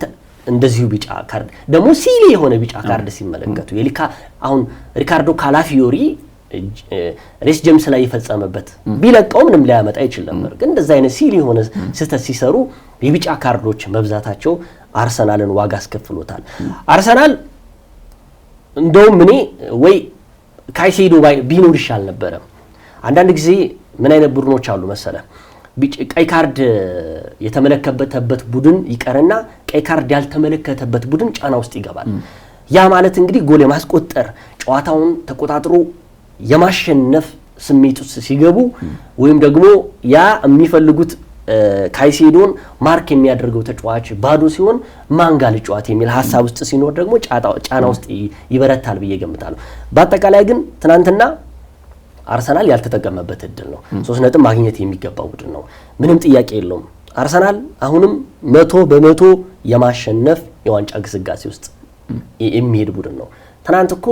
እንደዚሁ ቢጫ ካርድ ደግሞ ሲሊ የሆነ ቢጫ ካርድ ሲመለከቱ አሁን ሪካርዶ ካላፊዮሪ ሬስ ጀምስ ላይ የፈጸመበት ቢለቀው ምንም ሊያመጣ ይችል ነበር። ግን እንደዛ አይነት ሲሊ የሆነ ስህተት ሲሰሩ የቢጫ ካርዶች መብዛታቸው አርሰናልን ዋጋ አስከፍሎታል። አርሰናል እንደውም እኔ ወይ ካይሴዶ ቢኖር ይሻል ነበረ። አንዳንድ ጊዜ ምን አይነት ቡድኖች አሉ መሰለ ቀይ ካርድ የተመለከተበት ቡድን ይቀርና ቀይ ካርድ ያልተመለከተበት ቡድን ጫና ውስጥ ይገባል። ያ ማለት እንግዲህ ጎል የማስቆጠር ጨዋታውን ተቆጣጥሮ የማሸነፍ ስሜት ውስጥ ሲገቡ ወይም ደግሞ ያ የሚፈልጉት ካይሴዶን ማርክ የሚያደርገው ተጫዋች ባዶ ሲሆን ማንጋ ልጫዋት የሚል ሐሳብ ውስጥ ሲኖር ደግሞ ጫና ውስጥ ይበረታል ብዬ ገምታለሁ። በአጠቃላይ ግን ትናንትና አርሰናል ያልተጠቀመበት እድል ነው። 3 ነጥብ ማግኘት የሚገባው ቡድን ነው፣ ምንም ጥያቄ የለውም። አርሰናል አሁንም 100% የማሸነፍ የዋንጫ ግስጋሴ ውስጥ የሚሄድ ቡድን ነው። ትናንት እኮ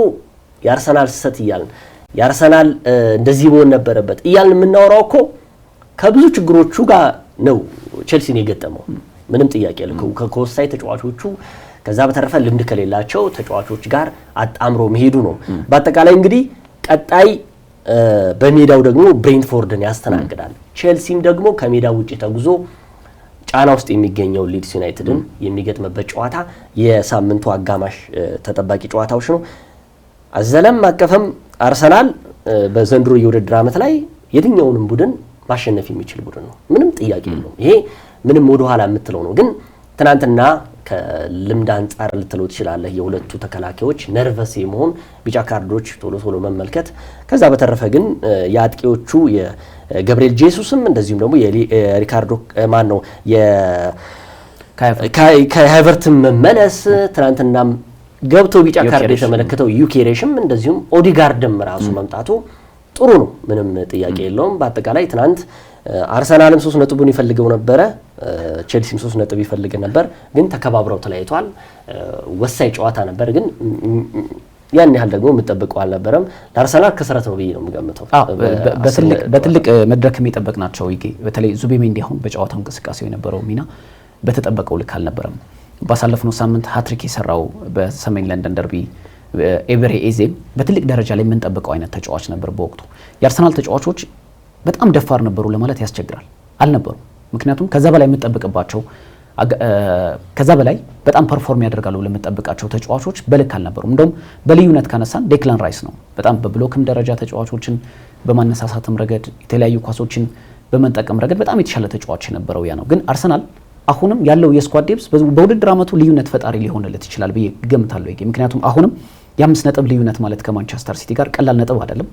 የአርሰናል ስህተት እያልን የአርሰናል እንደዚህ ቢሆን ነበረበት እያልን የምናወራው እኮ ከብዙ ችግሮቹ ጋር ነው ቼልሲን የገጠመው፣ ምንም ጥያቄ የለም። ከወሳኝ ተጫዋቾቹ ከዛ በተረፈ ልምድ ከሌላቸው ተጫዋቾች ጋር አጣምሮ መሄዱ ነው። በአጠቃላይ እንግዲህ ቀጣይ በሜዳው ደግሞ ብሬንትፎርድን ያስተናግዳል። ቼልሲም ደግሞ ከሜዳው ውጪ ተጉዞ ጫና ውስጥ የሚገኘው ሊድስ ዩናይትድን የሚገጥምበት ጨዋታ የሳምንቱ አጋማሽ ተጠባቂ ጨዋታዎች ነው። አዘለም አቀፈም አርሰናል በዘንድሮ የውድድር ዓመት ላይ የትኛውንም ቡድን ማሸነፍ የሚችል ቡድን ነው፣ ምንም ጥያቄ የለውም። ይሄ ምንም ወደ ኋላ የምትለው ነው። ግን ትናንትና ከልምድ አንጻር ልትለው ትችላለህ የሁለቱ ተከላካዮች ነርቨስ የመሆን ቢጫ ካርዶች ቶሎ መመልከት። ከዛ በተረፈ ግን የአጥቂዎቹ የገብርኤል ጄሱስም እንደዚሁም ደግሞ የሪካርዶ ማን ነው ከሃይቨርትም መመለስ ትናንትና ገብቶ ቢጫ ካርድ የተመለከተው ዩኬሬሽም እንደዚሁም ኦዲጋርድም ራሱ መምጣቱ ጥሩ ነው፣ ምንም ጥያቄ የለውም። በአጠቃላይ ትናንት አርሰናልም 3 ነጥቡን ይፈልገው ነበረ፣ ቼልሲም 3 ነጥብ ይፈልግ ነበር፣ ግን ተከባብረው ተለያይቷል። ወሳኝ ጨዋታ ነበር፣ ግን ያን ያህል ደግሞ የምጠብቀው አልነበረም። ለአርሰናል ክስረት ነው ብዬ ነው የምገምተው። በትልቅ መድረክ የሚጠበቅናቸው በተለይ ዙቤሜንዲ አሁን በጨዋታው እንቅስቃሴው የነበረው ሚና በተጠበቀው ልክ አልነበረም። ባሳለፍነው ሳምንት ሃትሪክ የሰራው በሰሜን ለንደን ደርቢ ኤቨሬ ኤዜም በትልቅ ደረጃ ላይ የምንጠብቀው አይነት ተጫዋች ነበር። በወቅቱ የአርሰናል ተጫዋቾች በጣም ደፋር ነበሩ ለማለት ያስቸግራል፣ አልነበሩም። ምክንያቱም ከዛ በላይ የምንጠብቅባቸው ከዛ በላይ በጣም ፐርፎርም ያደርጋሉ ለምንጠብቃቸው ተጫዋቾች በልክ አልነበሩም። እንደውም በልዩነት ካነሳን ዴክላን ራይስ ነው። በጣም በብሎክም ደረጃ ተጫዋቾችን በማነሳሳትም ረገድ የተለያዩ ኳሶችን በመንጠቀም ረገድ በጣም የተሻለ ተጫዋች የነበረው ያ ነው። ግን አርሰናል አሁንም ያለው የስኳድ ዴፕስ በውድድር ዓመቱ ልዩነት ፈጣሪ ሊሆንለት ይችላል ብዬ ገምታለሁ። ምክንያቱም አሁንም የ5 ነጥብ ልዩነት ማለት ከማንቸስተር ሲቲ ጋር ቀላል ነጥብ አይደለም።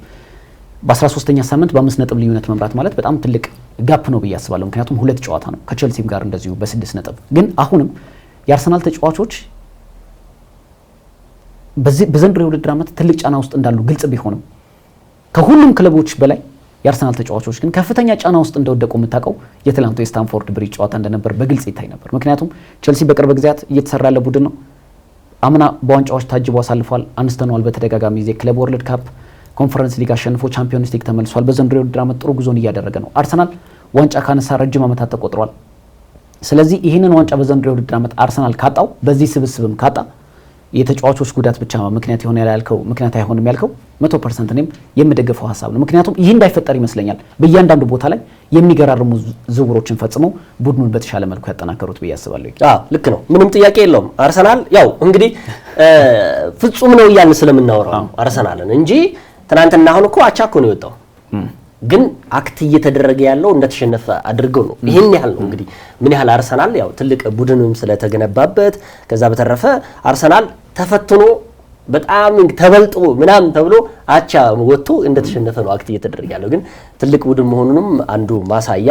በ13ኛ ሳምንት በ5 ነጥብ ልዩነት መምራት ማለት በጣም ትልቅ ጋፕ ነው ብዬ አስባለሁ። ምክንያቱም 2 ጨዋታ ነው ከቼልሲም ጋር እንደዚሁ በ6 ነጥብ። ግን አሁንም የአርሰናል ተጫዋቾች በዘንድሮ የውድድር ዓመት ትልቅ ጫና ውስጥ እንዳሉ ግልጽ ቢሆንም ከሁሉም ክለቦች በላይ የአርሰናል ተጫዋቾች ግን ከፍተኛ ጫና ውስጥ እንደወደቁ የምታውቀው የትላንቱ የስታንፎርድ ብሪጅ ጨዋታ እንደነበር በግልጽ ይታይ ነበር። ምክንያቱም ቼልሲ በቅርብ ጊዜያት እየተሰራ ያለ ቡድን ነው። አምና በዋንጫዎች ታጅቦ አሳልፏል፣ አንስተነዋል በተደጋጋሚ ጊዜ። ክለብ ወርልድ ካፕ፣ ኮንፈረንስ ሊግ አሸንፎ ቻምፒዮንስ ሊግ ተመልሷል። በዘንድሮ የውድድር ዓመት ጥሩ ጉዞን እያደረገ ነው። አርሰናል ዋንጫ ካነሳ ረጅም ዓመታት ተቆጥሯል። ስለዚህ ይህንን ዋንጫ በዘንድሮ የውድድር ዓመት አርሰናል ካጣው፣ በዚህ ስብስብም ካጣ የተጫዋቾች ጉዳት ብቻ ምክንያት ይሆን ያልከው ምክንያት አይሆንም ያልከው 100% እኔም የምደግፈው ሐሳብ ነው። ምክንያቱም ይህ እንዳይፈጠር ይመስለኛል በእያንዳንዱ ቦታ ላይ የሚገራርሙ ዝውውሮችን ፈጽመው ቡድኑን በተሻለ መልኩ ያጠናከሩት ብዬ አስባለሁ። ልክ ነው፣ ምንም ጥያቄ የለውም። አርሰናል ያው እንግዲህ ፍጹም ነው እያልን ስለምናወራው አርሰናልን እንጂ ትናንትና አሁን እኮ አቻ እኮ ነው የወጣው። ግን አክት እየተደረገ ያለው እንደተሸነፈ አድርገው ነው። ይሄን ያህል ነው እንግዲህ ምን ያህል አርሰናል ያው ትልቅ ቡድንም ስለተገነባበት ከዛ በተረፈ አርሰናል ተፈትኖ በጣም ተበልጦ ምናምን ተብሎ አቻ ወጥቶ እንደተሸነፈ ነው አክት እየተደረገ ያለው። ግን ትልቅ ቡድን መሆኑንም አንዱ ማሳያ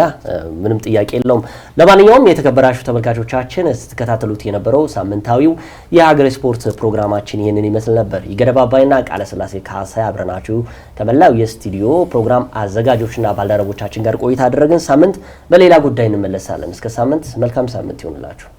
ምንም ጥያቄ የለውም። ለማንኛውም የተከበራችሁ ተመልካቾቻችን ስትከታተሉት የነበረው ሳምንታዊው የሀገሬ ስፖርት ፕሮግራማችን ይህንን ይመስል ነበር። ይገደብ አባይና ቃለ ስላሴ ካሳይ አብረናችሁ ከመላው የስቱዲዮ ፕሮግራም አዘጋጆችና ባልደረቦቻችን ጋር ቆይታ አደረግን። ሳምንት በሌላ ጉዳይ እንመለሳለን። እስከ ሳምንት መልካም ሳምንት ይሁንላችሁ።